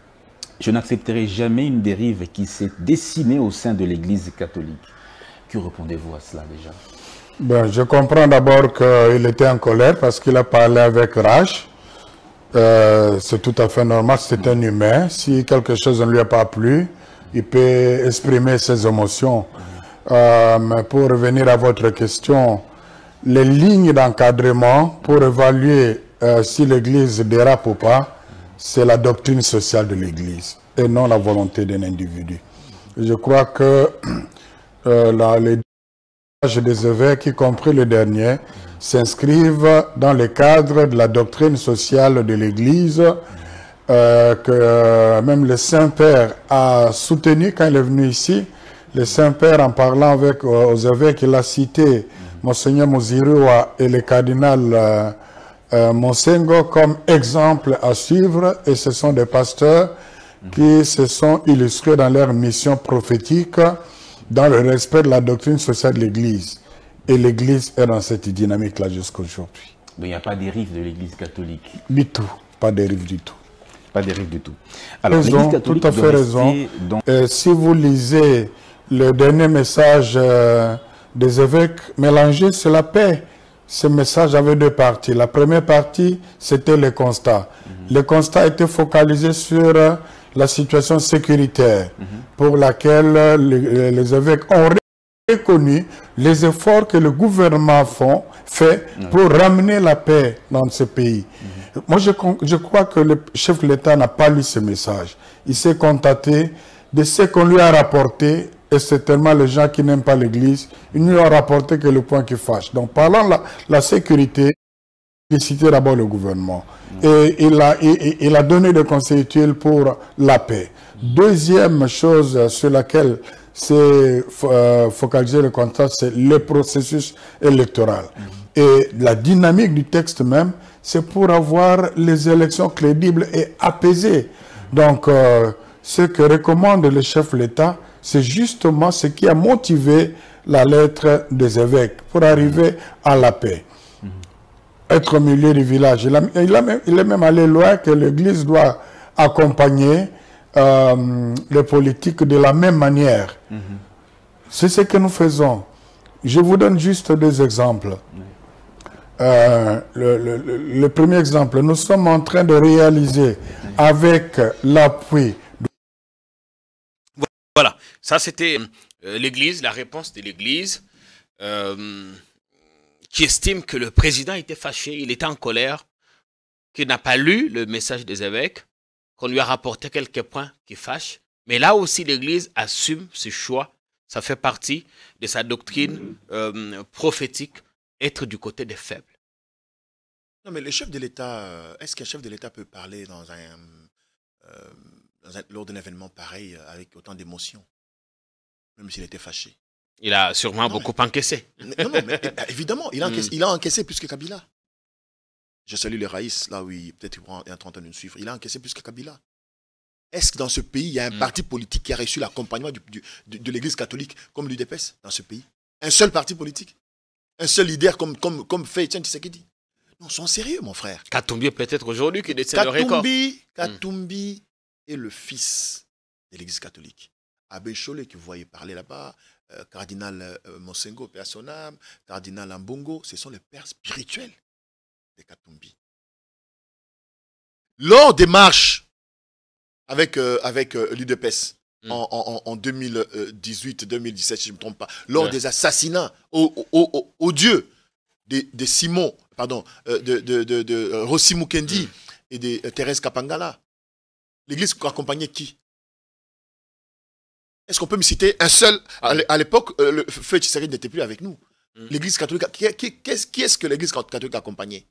« Je n'accepterai jamais une dérive qui s'est dessinée au sein de l'Église catholique. » Que répondez-vous à cela déjà? Ben, je comprends d'abord qu'il était en colère parce qu'il a parlé avec rage. C'est tout à fait normal, c'est un humain. Si quelque chose ne lui a pas plu, il peut exprimer ses émotions. Mais pour revenir à votre question, les lignes d'encadrement pour évaluer si l'Église dérape ou pas, c'est la doctrine sociale de l'Église et non la volonté d'un individu. Je crois que les des évêques, y compris le dernier, s'inscrivent dans le cadre de la doctrine sociale de l'Église que même le Saint-Père a soutenu quand il est venu ici. Le Saint-Père, en parlant avec aux évêques, il a cité Monseigneur Muziriwa et le cardinal Monsengo comme exemple à suivre, et ce sont des pasteurs qui se sont illustrés dans leur mission prophétique dans le respect de la doctrine sociale de l'Église. Et l'Église est dans cette dynamique-là jusqu'à aujourd'hui. Mais il n'y a pas de dérive de l'Église catholique. Du tout. Pas de dérive du tout. Pas de dérive du tout. Alors, l'Église catholique, tout à fait raison. Si vous lisez le dernier message des évêques mélangés, c'est la paix. Ce message avait deux parties. La première partie, c'était le constat. Le constat était focalisé sur la situation sécuritaire pour laquelle les évêques ont reconnu les efforts que le gouvernement fait pour ramener la paix dans ce pays. Moi, je crois que le chef de l'État n'a pas lu ce message. Il s'est contenté de ce qu'on lui a rapporté, et c'est tellement les gens qui n'aiment pas l'Église, ils ne lui ont rapporté que le point qui fâche. Donc, parlant de la sécurité, il citait d'abord le gouvernement. Et il a donné des conseils utiles pour la paix. Deuxième chose sur laquelle s'est focalisé le contrat, c'est le processus électoral. Et la dynamique du texte même, c'est pour avoir les élections crédibles et apaisées. Donc, ce que recommande le chef de l'État, c'est justement ce qui a motivé la lettre des évêques pour arriver à la paix. Être au milieu du village. Il est même allé loin que l'Église doit accompagner les politiques de la même manière. C'est ce que nous faisons. Je vous donne juste deux exemples. Le premier exemple, nous sommes en train de réaliser avec l'appui. Voilà, ça c'était l'Église, la réponse de l'Église qui estime que le président était fâché, il était en colère, qu'il n'a pas lu le message des évêques, qu'on lui a rapporté quelques points qui fâchent. Mais là aussi, l'Église assume ses choix. Ça fait partie de sa doctrine prophétique, être du côté des faibles. Non, mais le chef de l'État, est-ce qu'un chef de l'État peut parler lors d'un événement pareil avec autant d'émotions, même s'il était fâché? Il a sûrement beaucoup encaissé. Non, mais évidemment, il a encaissé plus que Kabila. Je salue le Raïs, là où peut-être il est en train de nous suivre. Il a encaissé plus que Kabila. Est-ce que dans ce pays, il y a un parti politique qui a reçu l'accompagnement de l'Église catholique comme l'UDPS dans ce pays? Un seul parti politique? Un seul leader comme fait Etienne Tshisekedi? Non, sois sérieux, mon frère. Katumbi peut-être aujourd'hui qui détient le record. Katumbi est le fils de l'Église catholique. Abbé Cholé, que vous voyez parler là-bas, cardinal Monsengo, Père son âme, cardinal Ambongo, ce sont les pères spirituels de Katumbi. Lors des marches avec l'UDPS en 2018-2017, si je ne me trompe pas, lors des assassinats odieux de Simon, pardon, de Rossi Mukendi et de Thérèse Kapangala, l'Église accompagnait qui? Est-ce qu'on peut me citer un seul? À l'époque, le feu Tshisekedi n'était plus avec nous. L'Église catholique, qui est-ce que l'Église catholique accompagnait?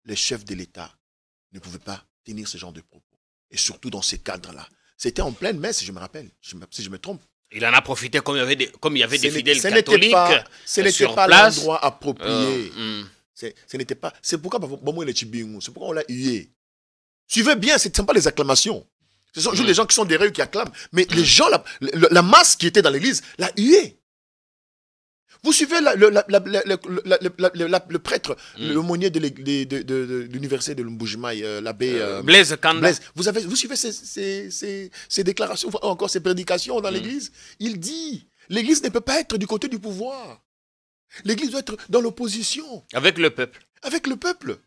Les chefs de l'État ne pouvaient pas tenir ce genre de propos. Et surtout dans ces cadres-là. C'était en pleine messe, je me rappelle, si je me trompe. Il en a profité comme il y avait des fidèles catholiques. Ce n'était pas l'endroit approprié. Ce n'était pas. C'est pourquoi c'est pourquoi on l'a hué. Suivez bien, ce ne sont pas les acclamations. Ce sont juste les gens qui sont derrière eux qui acclament. Mais les gens, la masse qui était dans l'église, l'a hué. Vous suivez le prêtre, l'aumônier de l'université de Mbujimai, l'abbé Blaise Kanda. Vous suivez ses déclarations, encore ses prédications dans l'église. Il dit, l'église ne peut pas être du côté du pouvoir. L'église doit être dans l'opposition. Avec le peuple. Avec le peuple.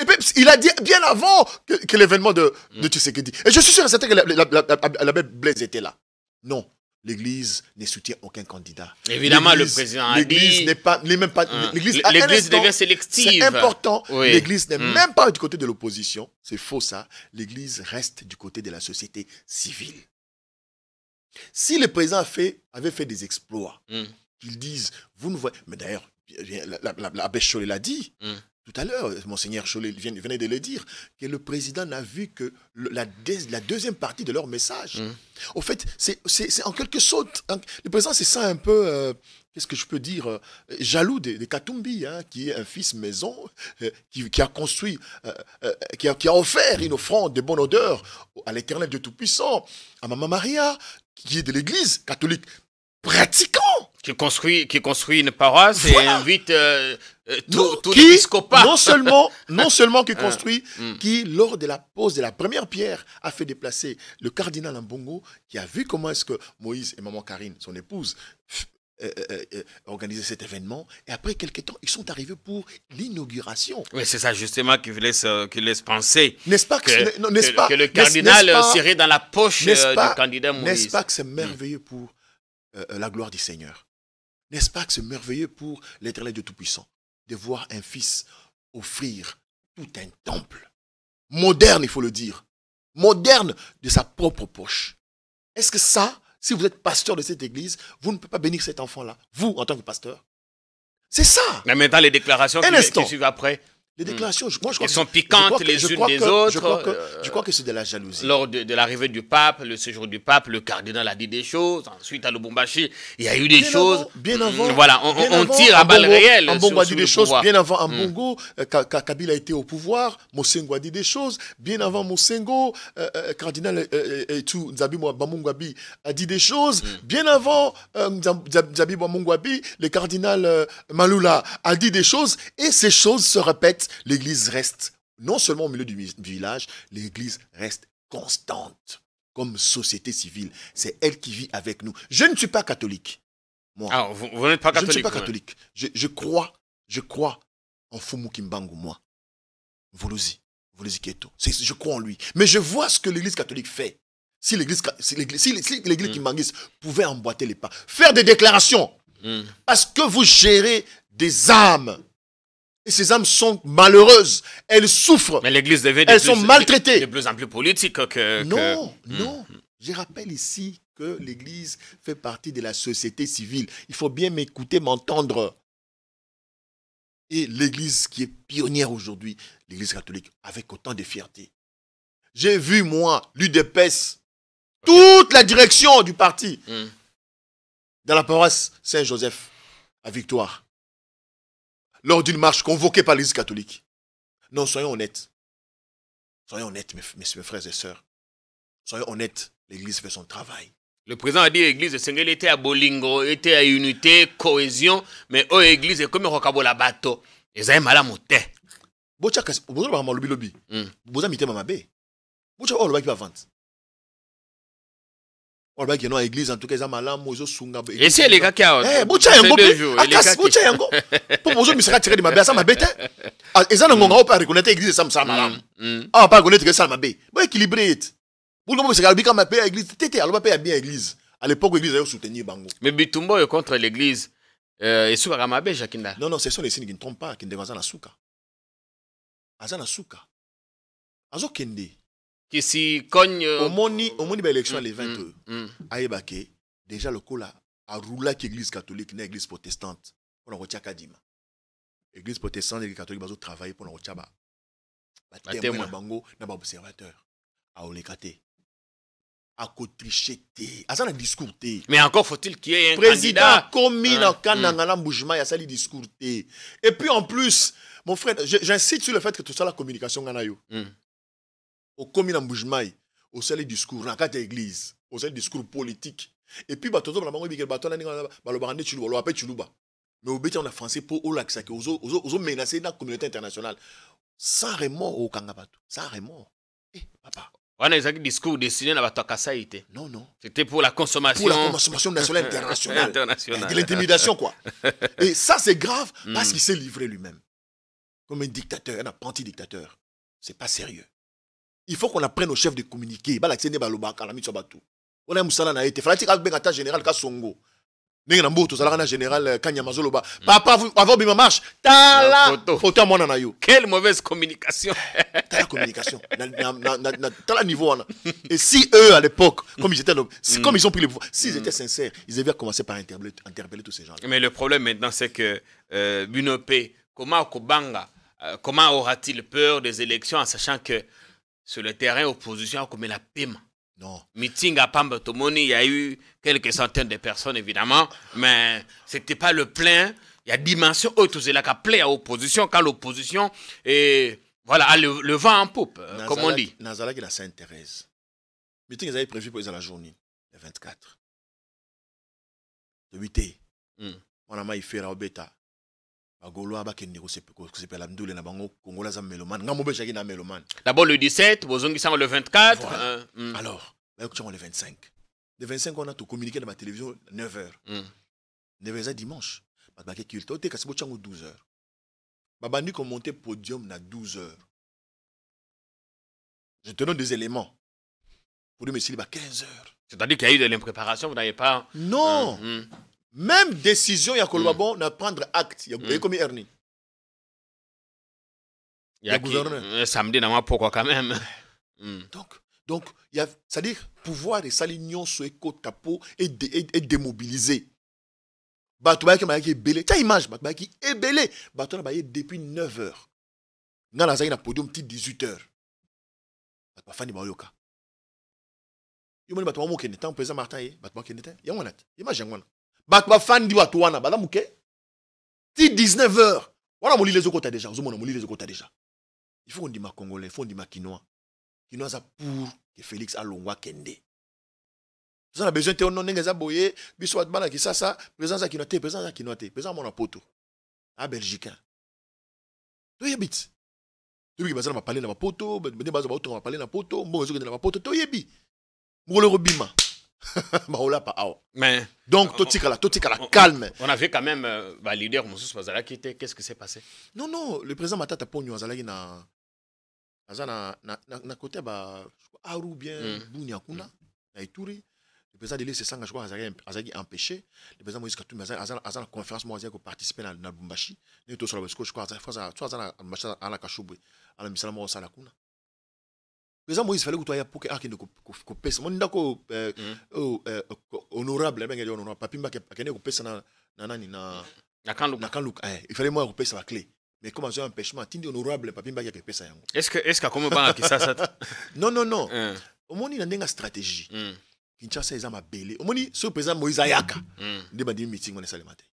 Et puis, il a dit bien avant que l'événement de Tshisekedi. Et je suis sûr et certain que l'abbé Blaise était là. Non. L'Église ne soutient aucun candidat. Évidemment, le président a dit... L'Église n'est pas... L'Église devient sélective. C'est important. Oui. L'Église n'est même pas du côté de l'opposition. C'est faux, ça. L'Église reste du côté de la société civile. Si le président avait fait des exploits, qu'ils disent... Vous ne voyez... Mais d'ailleurs, l'abbé Cholé l'a dit... Tout à l'heure, Monseigneur Cholé venait de le dire, que le président n'a vu que la deuxième partie de leur message. Au fait, c'est en quelque sorte, le président se sent un peu, qu'est-ce que je peux dire, jaloux de Katumbi, qui est un fils maison, qui a construit, qui a offert une offrande de bonne odeur à l'Éternel de Tout-Puissant, à Maman Maria, qui est de l'Église catholique pratiquant. Qui construit une paroisse et invite tout l'épiscopat. Non seulement qui construit, qui, lors de la pose de la première pierre, a fait déplacer le cardinal Ambongo, qui a vu comment est-ce que Moïse et maman Karine, son épouse, organisaient cet événement. Et après quelques temps, ils sont arrivés pour l'inauguration. Oui, c'est ça justement qui laisse penser. N'est-ce pas que le cardinal serait dans la poche du candidat Moïse. N'est-ce pas que c'est merveilleux pour la gloire du Seigneur? N'est-ce pas que c'est merveilleux pour l'Éternel de Tout-Puissant de voir un fils offrir tout un temple moderne, il faut le dire, moderne de sa propre poche? Est-ce que ça, si vous êtes pasteur de cette église, vous ne pouvez pas bénir cet enfant-là, vous en tant que pasteur? C'est ça. Mais maintenant les déclarations qui suivent après. Les déclarations, moi je crois elles sont piquantes les unes des autres. Je crois que c'est de la jalousie. Lors de l'arrivée du pape, le séjour du pape, le cardinal a dit des choses. Ensuite, à Lubumbashi, il y a eu des choses. Bien avant. Voilà, on tire à balles réelles. Ambongo a dit des choses. Bien avant Ambongo, Kabila a été au pouvoir. Mosengo a dit des choses. Bien avant Mosengo, cardinal Nzabi Bamungwabi a dit des choses. Bien avant Nzabi Bamungwabi, le cardinal Malula a dit des choses. Et ces choses se répètent. L'église reste, non seulement au milieu du village, l'église reste constante comme société civile. C'est elle qui vit avec nous. Je ne suis pas catholique. Moi. Ah, vous n'êtes pas catholique? Je ne suis pas catholique. Je crois en Fumu Kimbangu, moi. Volosi Keto. Je crois en lui. Mais je vois ce que l'église catholique fait. Si l'église Kimbanguiste pouvait emboîter les pas, faire des déclarations, parce que vous gérez des âmes. Et ces âmes sont malheureuses. Elles souffrent. Mais l'église devient sont maltraitées. De plus en plus politique que... Non. Je rappelle ici que l'église fait partie de la société civile. Il faut bien m'écouter, m'entendre. et l'église qui est pionnière aujourd'hui, l'église catholique, avec autant de fierté. J'ai vu, moi, l'UDPS, toute la direction du parti, dans la paroisse Saint-Joseph, à Victoire, lors d'une marche convoquée par l'église catholique. Non, soyons honnêtes. Soyons honnêtes, mes frères et sœurs. Soyons honnêtes, l'église fait son travail. Le président a dit l'église Sengel était à Bolingo, était à unité, cohésion, mais oh l'église est comme Rokabola bateau. Ils ont mal à monter. Bocha vous avez mal lobby. Vous avez mis mamabe. Bocha oh le bac va vendre. Oh le bac est dans l'église en tout cas ils ont mal à mozo sunga. Et c'est les gars qui a. Eh bocha yango. Akas bocha yango. Pour mozo misera tirer de ma bête ça ma bête. Ils ont un ngonga pas reconnaître l'église ça me malam. Ah pas reconnaître que ça ma bête. Bon équilibré. Pour nous, c'est quand même à l'église. Tété, alors pas bien l'église. À l'époque, l'église a soutenu Bango. Mais Bitumbo est contre l'église. Et Souka Ramabé, Jakinda. Non, ce sont les signes qui ne trompent pas, qui ne dévancent la souka. Azana souka. Azo kende. Qui si cogne. Au moni, l'élection les 20. Aïebake, déjà le cola a roulé l'église catholique, une église protestante. On a retiré Kadima. L'église protestante et les catholiques ont travaillé pour le retirer. Témoin Bango, n'a pas observateur. A Olekate. À cotricheté, à ça un discours. Mais encore faut-il qu'il y ait un président candidat. Commis dans Kanangana Boujma, il y a ça les discours. Et puis en plus, mon frère, j'insiste sur le fait que tout ça la communication ganayo. Au commis dans Boujma, au seul les discours, dans la église, au seul discours politique. Et puis bateau la mango bikel bateau la ninga le barande chuluba, le appel chuluba. Mais au béti on a français pour au lac ça que aux menacer dans la communauté internationale. Sans remords au Kangabato, sans remords. Papa. On a un discours destiné à la Kasaïté. Non, non. C'était pour la consommation. Pour la consommation nationale internationale. De l'intimidation, quoi. Et ça, c'est grave parce qu'il s'est livré lui-même. Comme un dictateur, un apprenti dictateur. C'est pas sérieux. Il faut qu'on apprenne aux chefs de communiquer. On a un moussala na été. Fallait que général Kassongo. Général Kanyamazoloba. Papa, avant de marche. Tala photo à mon anayo. Quelle mauvaise communication. Tala communication. Tala niveau. Et si eux, à l'époque, comme ils étaient, comme ils ont pris le pouvoir, s'ils étaient sincères, ils devaient commencer par interpeller tous ces gens. Mais le problème maintenant, c'est que Bunopé, comment aura-t-il peur des élections en sachant que sur le terrain, opposition, comme la paiement? Non. Meeting à Pamba Tomoni, il y a eu quelques centaines de personnes, évidemment, mais ce n'était pas le plein. Il y a dimension haute, c'est là qu'à plaît à l'opposition, quand l'opposition voilà, a le vent en poupe, comme on dit. Nazala qui la Sainte-Thérèse. Meeting, ils avaient prévu pour la journée, le 24. Le 8. On a fait la bêta. D'abord le 17, le 24. Voilà. Alors, le 25. Le 25, on a tout communiqué dans ma télévision 9h. 9h dimanche. On a 12h. On a monté podium à 12h. Je te donne des éléments. Pour dire, mais s'il y a 15h. C'est-à-dire qu'il y a eu de l'impréparation, vous n'avez pas. Non! Même décision, il y a bon, à prendre acte. Il y a comme Ernie. Il y a gouverneur. Samedi, dans pourquoi quand même. Donc, c'est-à-dire pouvoir et s'aligner sur les côtes capot et démobiliser. Batouba qui est belé. Tu as image, Batouba qui est belé. Batouba depuis 9h. Dans la zone, podium petit 18h. Batouba Fanny Bayoka. Il m'a dit Batouba Mouké n'était pas président Martin. Batouba qui n'était. Il y a un autre. Imagine moi. Batouba Fanny Batouana. Bala Mouké. Petit 19h. Voilà, mon lit les autres déjà. Il faut qu'on dise ma Congolais. Il faut qu'on dise ma Kinois. Kinois ça pour que Félix Alongwa Kende. Vous avez besoin de non nengeza boye, bisouat bana qui ça, présence à Kinote, présence à Kinote, présence à mon apoto. À Belgicain. Tu y habites. Tu qui bazala m'a parlé dans ma poto, ben bazala m'a parlé dans ma poto, bon réseau dans ma poto, tu y habites. Molo robima. Baola pa ao. Mais donc totikala calme. On avait quand même leader Moussous Bazala qui était, qu'est-ce qui s'est passé? Non, le président Matata Pogno azalaki na côté ba Aru bien Bunia kuna na Ituri. Le président de l'ICSang, je crois, a empêché. Le président Moïse Katumbi a la conférence moi pour participer à Bumbashi. Nous tous sur la je crois, à la Kachoubre, à la Missalama au Salakuna. Le président Moïse fallait que tu aies pour que tu pèses. Mon d'accord honorable, Papimba qui a pèsé na Kanlouk. Il fallait moi repérer la clé. Mais comme j'ai un empêchement, tu dis honorable, papi m'a fait ça. Est-ce que comment va ça Non. Au moins il y a une stratégie. Kinshasa ils ont ma belé. Au moins ce président Moïse Ayaka. Il dit meeting on est le matin.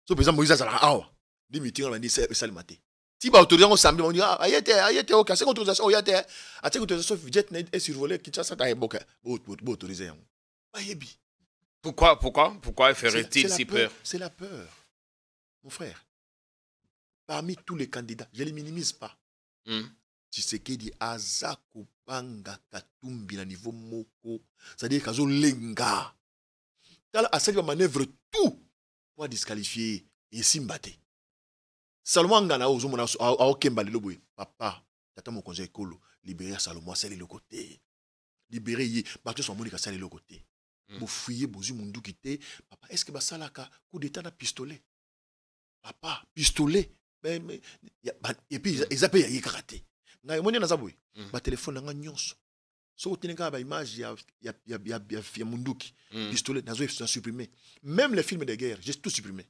Ce président Moïse Ayaka, des meetings on dit c'est le matin. Si ba autorisation samedi on dit ayete OK, c'est autorisation ayete. A cette autorisation jet est survolé Kinshasa ta eboka. Bo autoriser. Pourquoi ferait-il si peur? C'est la peur. Mon frère. Parmi tous les candidats, je ne les minimise pas. Tshisekedi Azako Banga Katumbi na niveau moko. C'est-à-dire qu'azo lenga. Tala a cette manœuvre tout pour disqualifier et Simbate. Salomon Ngana ozomona a okemba le loboy. Papa, tata mon conseil kolo, libérer Salomon c'est le côté. Libérer yi, bato son monika c'est le côté. Bo fouiller bozu mundu kité. Papa, est-ce que basalaka coup d'état na pistolet? Papa, pistolet. Et puis ils appellent y karaté. Ngai moni na zaboy. Ba téléphone nga nyonso. So tinenga ba image ya munduki. Pistolet nazo supprimer. Même les films de guerre, j'ai tout supprimé.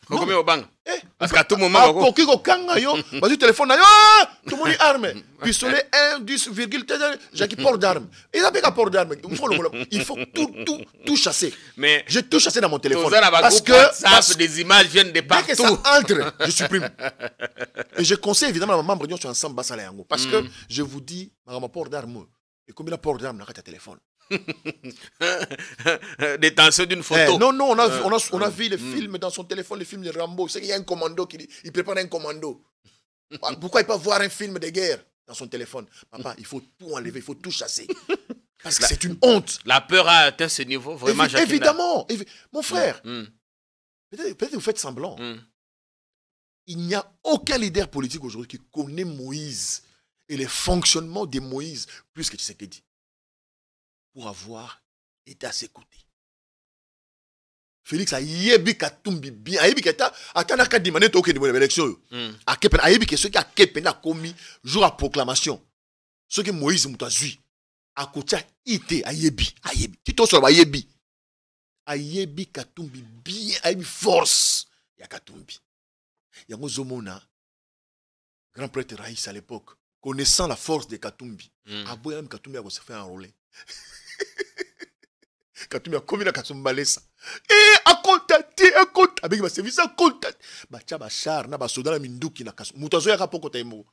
Comment au bang? Parce qu'à tout moment pour qui kanga yo, vas-y téléphone na yo, tout monde arme. Pistolet 1,10,1 Jacques port d'armes. Ils appellent port d'armes. Il faut tout chasser. Mais j'ai tout chassé dans mon téléphone parce que des images viennent de partout. Dès que ça entre, je supprime. Et je conseille évidemment à ma membre sur ensemble Bassala Yango parce que je vous dis ma port d'armes et combien de port d'armes dans ta téléphone. Détention d'une photo. Non, on a vu les films dans son téléphone, les films de Rambo. C'est qu'il y a un commando qui dit, il prépare un commando. Pourquoi il peut voir un film de guerre dans son téléphone? Papa, il faut tout enlever, il faut tout chasser. Parce que c'est une honte. La peur a atteint ce niveau, vraiment. Évidemment. Mon frère, peut-être vous faites semblant. Il n'y a aucun leader politique aujourd'hui qui connaît Moïse et les fonctionnements de Moïse plus que Tshisekedi. Pour avoir été à ses côtés. Félix a yebi Katumbi bien. A yebi keta atana ka dimane to ke niveau élection. A kepen a yebi que ceux qui a kepen a commis jour à proclamation. Ceux qui Moïse mutazui a kotia ité a yebi. Ti to so ba yebi. A yebi Katumbi bien, a yebi force ya Katumbi. Yango zomona grand prêtre Raïs à l'époque connaissant la force de Katumbi. A boya même Katumbi a se fait enrôler. Katumbi a commis la Kasumbalesa. Et à contacter, avec ma service à contact. Bacha bachar na basoda na minduki na Kasum. Mutazo ya kapoko taimo.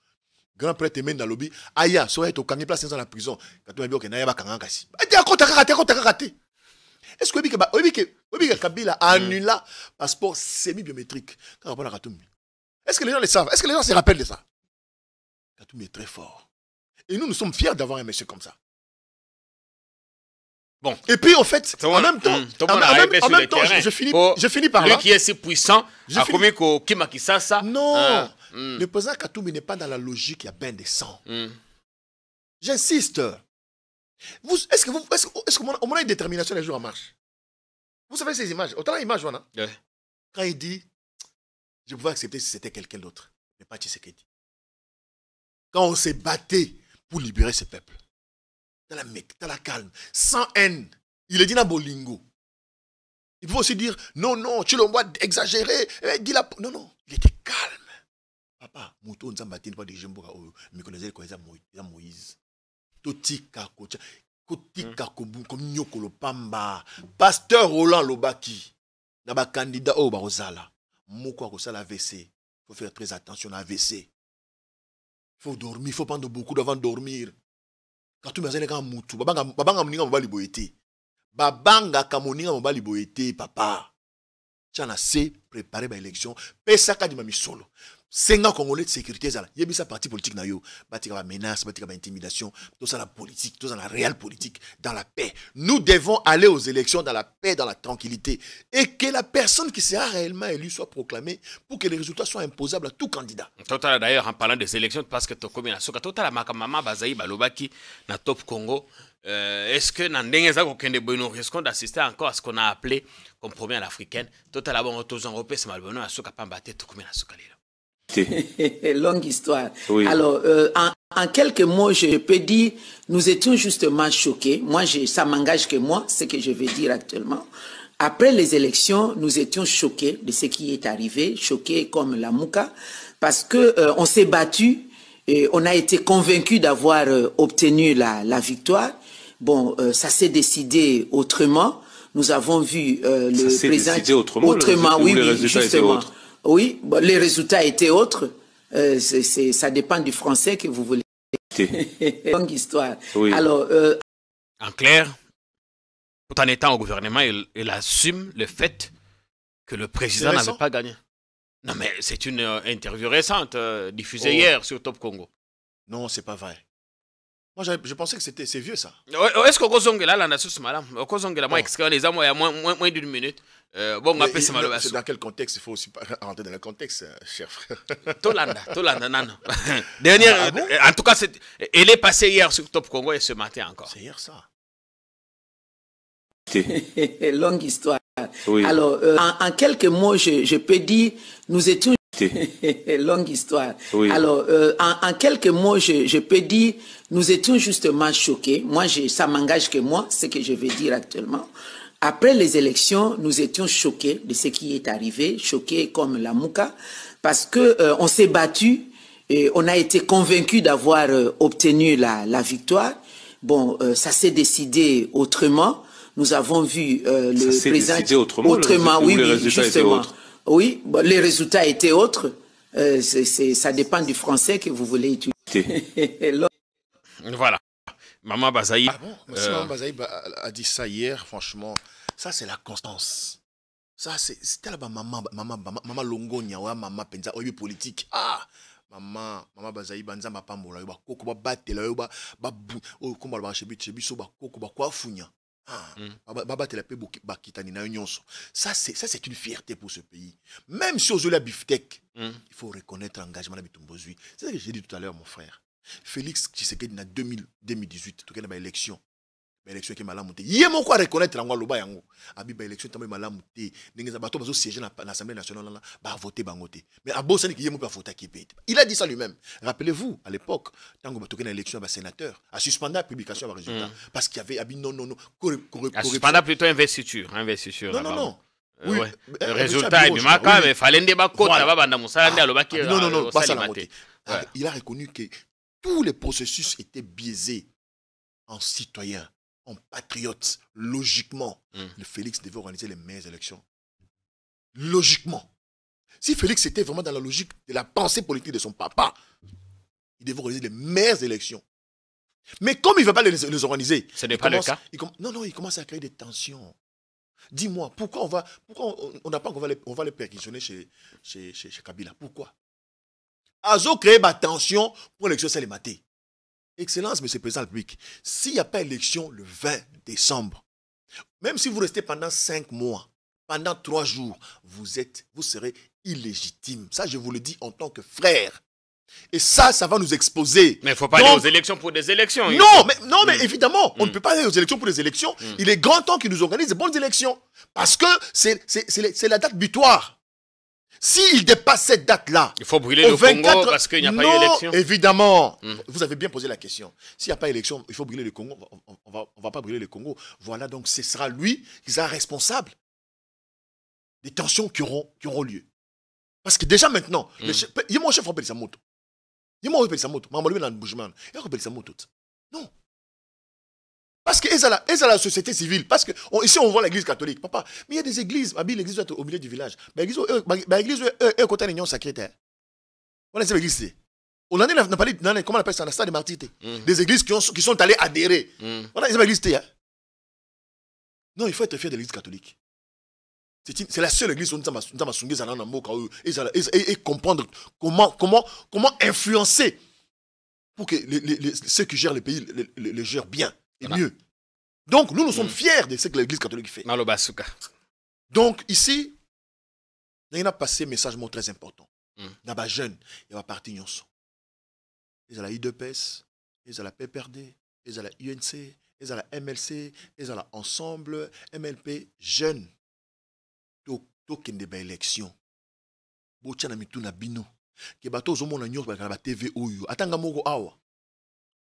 Grand prêtre men na lobby. Aya so eto kangi place dans la prison. Katumbi bioke na ya bakanga kasi. Ati akontakate. Est-ce que Kabila annula passeport semi-biométrique quand on a Katumbi? Est-ce que les gens le savent? Est-ce que les gens se rappellent de ça? Katumbi est très fort. Et nous sommes fiers d'avoir un monsieur comme ça. Bon. Et puis, en fait, en même temps, je finis par là. Lui qui est si puissant, a commis Kima Kisasa. Non. Le président Katumbi n'est pas dans la logique, il y a bain de sang. J'insiste. Est-ce qu'on a une détermination les jours en marche? Vous savez ces images? Autant l'image, voilà. Quand il dit, je pouvais accepter si c'était quelqu'un d'autre, mais pas Tshisekedi. Quand on s'est battu pour libérer ce peuple. Dans la calme, sans haine. Il est dit dans Bolingo. Il peut aussi dire, non, tu le vois exagérer. Non, il était calme. Papa, Mouton Nzambatine, pas de Jembo, mais connaissez quoi, Moïse. Totika, Kotika, comme Nyokolo Pamba, Pasteur Roland Lobaki, Naba candidat au Barosala. Moko Rosala AVC. Il faut faire très attention à AVC. Il faut dormir, il faut prendre beaucoup d'avant de dormir. Quand tu m'as dit que Moutou, Babanga Moninga Mobali Boété. Babanga Kamoninga Mobali Boété, papa. Tu as assez préparé ma élection. Pesaka di mami solo. 5 ans congolais de sécurité, il y a sa parti politique na yo. Batika ba menace, batika ba intimidation. Tout ça la politique, tout ça la réelle politique, dans la paix. Nous devons aller aux élections dans la paix, dans la tranquillité. Et que la personne qui sera réellement élue soit proclamée pour que les résultats soient imposables à tout candidat. Total d'ailleurs en parlant des élections, parce que tu connais la soka, total la makamama bazaï balobaki na top Congo. Est-ce que Nandengeza nous risquons d'assister encore à ce qu'on a appelé comme première africaine? Total la bonne tous européens, c'est malbonne à soka pambate tout comme la soka là. Longue histoire. Oui. Alors, en quelques mots, je peux dire, nous étions justement choqués. Moi, ça m'engage que moi, ce que je vais dire actuellement. après les élections, nous étions choqués de ce qui est arrivé, choqués comme la Mouka, parce que on s'est battu et on a été convaincus d'avoir obtenu la victoire. Bon, ça s'est décidé autrement. Nous avons vu le président autrement, oui, les résultats étaient autres. Oui, bon, les résultats étaient autres. Ça dépend du français que vous voulez. Longue histoire. Oui. Alors, en clair, tout en étant au gouvernement, il assume le fait que le président n'avait pas gagné. Non, mais c'est une interview récente, diffusée hier sur Top Congo. Non, c'est pas vrai. Moi, je pensais que c'est vieux, ça. Est-ce que vous là, la sous madame, moi, expliquer les hommes, il y a moins d'une minute. Bon, on appelle c'est dans quel contexte? Il faut aussi rentrer dans le contexte, cher frère. Tolanda, non. Dernière, en tout cas, elle est passée hier sur Top Congo et ce matin encore. C'est hier, ça. Longue histoire. Oui. Alors, en quelques mots, je peux dire, nous étions... Longue histoire. Oui. Alors, en quelques mots, je peux dire, nous étions justement choqués. Moi, ça m'engage que moi, ce que je vais dire actuellement. Après les élections, nous étions choqués de ce qui est arrivé, choqués comme la Mouka, parce que on s'est battu et on a été convaincus d'avoir obtenu la victoire. Bon, ça s'est décidé autrement. Nous avons vu le président autrement, oui, les résultats justement. étaient autres. Oui, bon, les résultats étaient autres. Ça dépend du français que vous voulez utiliser. Voilà. Maman Bazaï. Ah bon, si Maman Bazaï a dit ça hier, franchement, ça c'est la constance. Ça c'était la maman Longonia, maman Penza, obi politique. Ah, maman Bazaï banza mapambola, ba koko ba batela, ba komba ba chebiso ba koko ba kwa funya. Ça c'est une fierté pour ce pays. Même si aux la biftec, il faut reconnaître l'engagement de Bitumbozui. C'est ce que j'ai dit tout à l'heure, mon frère. Félix Tshisekedi en 2018, tout cas dans l'élection. L'élection qui est mal montée. Il y a mon quoi reconnaître en Waloba yango. Abi ba élection tamé mal montée. Ninga bato bazo siéger dans l'Assemblée nationale là, ba voter bangoté. Mais à Bosani qui y a mon pas voter qui paye. Il a dit ça lui-même. Rappelez-vous à l'époque, tant que bato dans l'élection ba sénateur, a suspendu la publication des résultats parce qu'il y avait abi non. A suspendu plutôt investiture. Non. Oui. Résultat du Maka, mais fallait débat côte là bas dans Moussa non, pas ça la montée. Il a reconnu que tous les processus étaient biaisés en citoyen, en patriote. Logiquement, le Félix devait organiser les meilleures élections. Logiquement. Si Félix était vraiment dans la logique de la pensée politique de son papa, il devait organiser les meilleures élections. Mais comme il ne veut pas les organiser, ce n'est pas le cas. Il commence à créer des tensions. Dis-moi, pourquoi on n'a pas on va les perquisitionner chez Kabila? Pourquoi? Azo crée des tensions pour l'élection Salématé. Excellence, monsieur le président de la République, s'il n'y a pas élection le 20 décembre, même si vous restez pendant 5 mois, pendant 3 jours, vous serez illégitime. Ça, je vous le dis en tant que frère. Et ça va nous exposer. Mais il ne faut pas aller aux élections pour des élections. Non, mais évidemment, on ne peut pas aller aux élections pour des élections. Il est grand temps qu'ils nous organisent de bonnes élections. Parce que c'est la date butoir. S'il dépasse cette date-là... Il faut brûler le Congo parce qu'il n'y a pas eu d'élection. Évidemment. Vous avez bien posé la question. S'il n'y a pas d'élection, il faut brûler le Congo. On ne va pas brûler le Congo. Voilà, donc ce sera lui qui sera responsable des tensions qui auront lieu. Parce que déjà maintenant, il y a mon chef rappelle sa moto. Il y a mon chef rappelle sa moto. Maman lui dans le bougement. Il rappelle sa moto. Non. Parce que c'est la société civile. Parce que ici, on voit l'église catholique. Papa, mais il y a des églises. L'église est au milieu du village. L'église est côté de l'union sacrée. Voilà, c'est l'église. On en est parlé dans comment on appelle ça, dans le stade de martyrs. Des églises qui sont allées adhérer. Voilà, c'est l'église. Non, il faut être fier de l'église catholique. C'est la seule église où nous avons et comprendre comment influencer pour que ceux qui gèrent le pays le gèrent bien. Et mieux. Donc, nous sommes fiers de ce que l'église catholique fait. Donc, ici, il y a passé un message très important. Dans les jeunes, il y a parti Nyonso. Il y a la IDPS, il y a la PPRD, il y a la UNC, il y a la MLC, il y a la Ensemble, MLP, jeunes. Token de élection. Bochana mituna bino. Ke bato zo mona nyoko ba TV oyo. Atanga moko awa.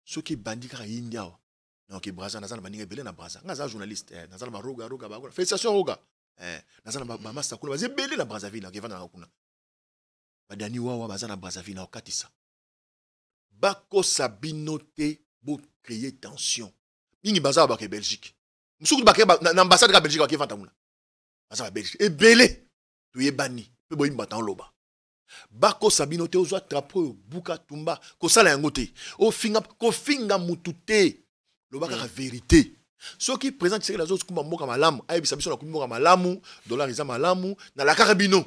Soki bandi ka India. Non ke Braza nazana baninga belé na Braza. Ngaza journaliste, nazana ba roga ba. Félicitations roga. naza na ba master kuna baze belé na Brazzaville na kevana kuna badani wawa baza na Brazzaville na okatisa bako sabinote bo créer tension mingi baza ba ke Belgique musuku ba ke na ambassade ka Belgique ba kevana kuna baza ba Belgique e belé to yebani pe boyi mbata loba bako sabinote ozwa trapo buka tumba ko sala yango te o finga ko finga mutute loba ka vérité ceux qui présentent c'est les autres comme mboka malamu ayebisa biso na kumboka malamu dollar isa malamu na la carabino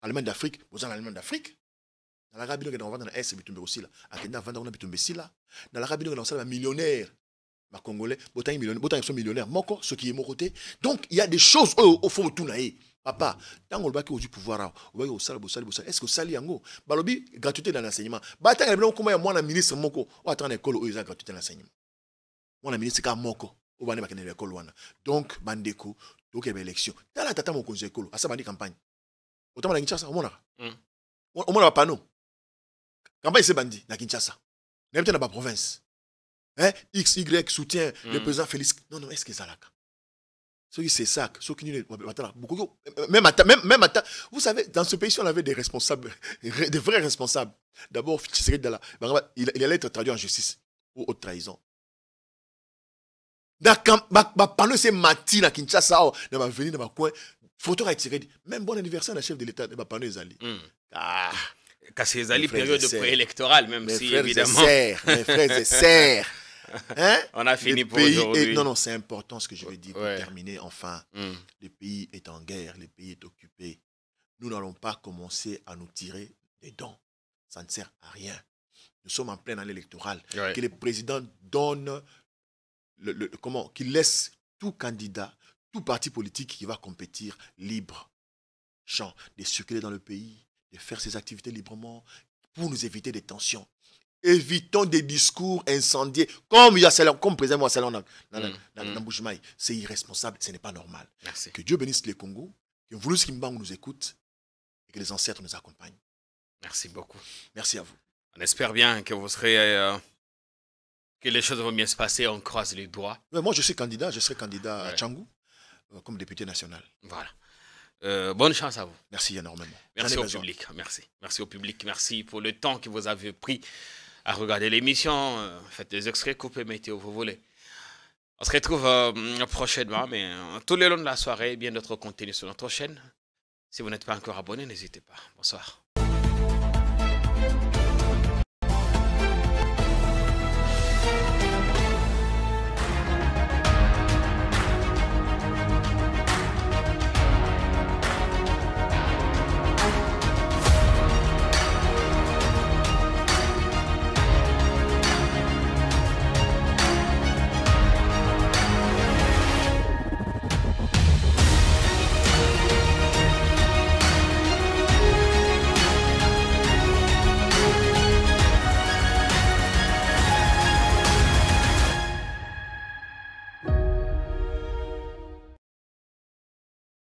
Allemagne d'Afrique vous en Allemagne d'Afrique na la carabino que dans vendre na S bitumbe aussi là akenda vendre na bitumbe sila na la carabino que dans ça millionnaire ma congolais botangi millionnaire botangi sont millionnaires moko ce qui est mon côté donc il y a des choses au fond tout naé papa tant on va que du pouvoir on va au sale est-ce que sali yango balobi gratuité dans l'enseignement ba tant il comment moi na ministre moko o attendre école o gratuité dans l'enseignement moi na ministre ka moko au bande bakene l'école wana donc bandeko donc il élection tala tata mon conseil école asa bandi campagne autant na Kinshasa on mona pas non campagne c'est bandi na Kinshasa n'habite na ba province XY soutient le président Félix non est-ce que ça là ceux qui c'est ça ceux qui même vous savez dans ce pays on avait des responsables des vrais responsables d'abord il allait être traduit en justice pour haute trahison. Pendant ces matins à Kinshasa, on va venir dans ma coin, photo a tiré. Même bon anniversaire à la chef de l'État, pendant les alliés. Car c'est les périodes préélectorales, même si évidemment. Mes frères et sœurs. Hein? On a fini pour aujourd'hui. Non, c'est important ce que je vais dire pour terminer. Enfin, le pays est en guerre, le pays est occupé. Nous n'allons pas commencer à nous tirer des dents. Ça ne sert à rien. Nous sommes en pleine année électorale. Que le président donne. Qu'il laisse tout candidat, tout parti politique qui va compétir libre champ de circuler dans le pays, de faire ses activités librement pour nous éviter des tensions. Évitons des discours incendiés comme il y a comme président Moissalon dans Bujimaï. C'est irresponsable, ce n'est pas normal. Merci. Que Dieu bénisse les Congo, que Voulous Kimbangu nous écoute et que les ancêtres nous accompagnent. Merci beaucoup. Merci à vous. On espère bien que vous serez que les choses vont bien se passer, on croise les doigts. Moi, je serai candidat à Tchangou comme député national. Voilà. Bonne chance à vous. Merci énormément. Merci au public. Merci. Merci au public. Merci pour le temps que vous avez pris à regarder l'émission. Faites des extraits, coupez, mettez où vous voulez. On se retrouve prochainement, mais tous les longs de la soirée, bien d'autres contenus sur notre chaîne. Si vous n'êtes pas encore abonné, n'hésitez pas. Bonsoir.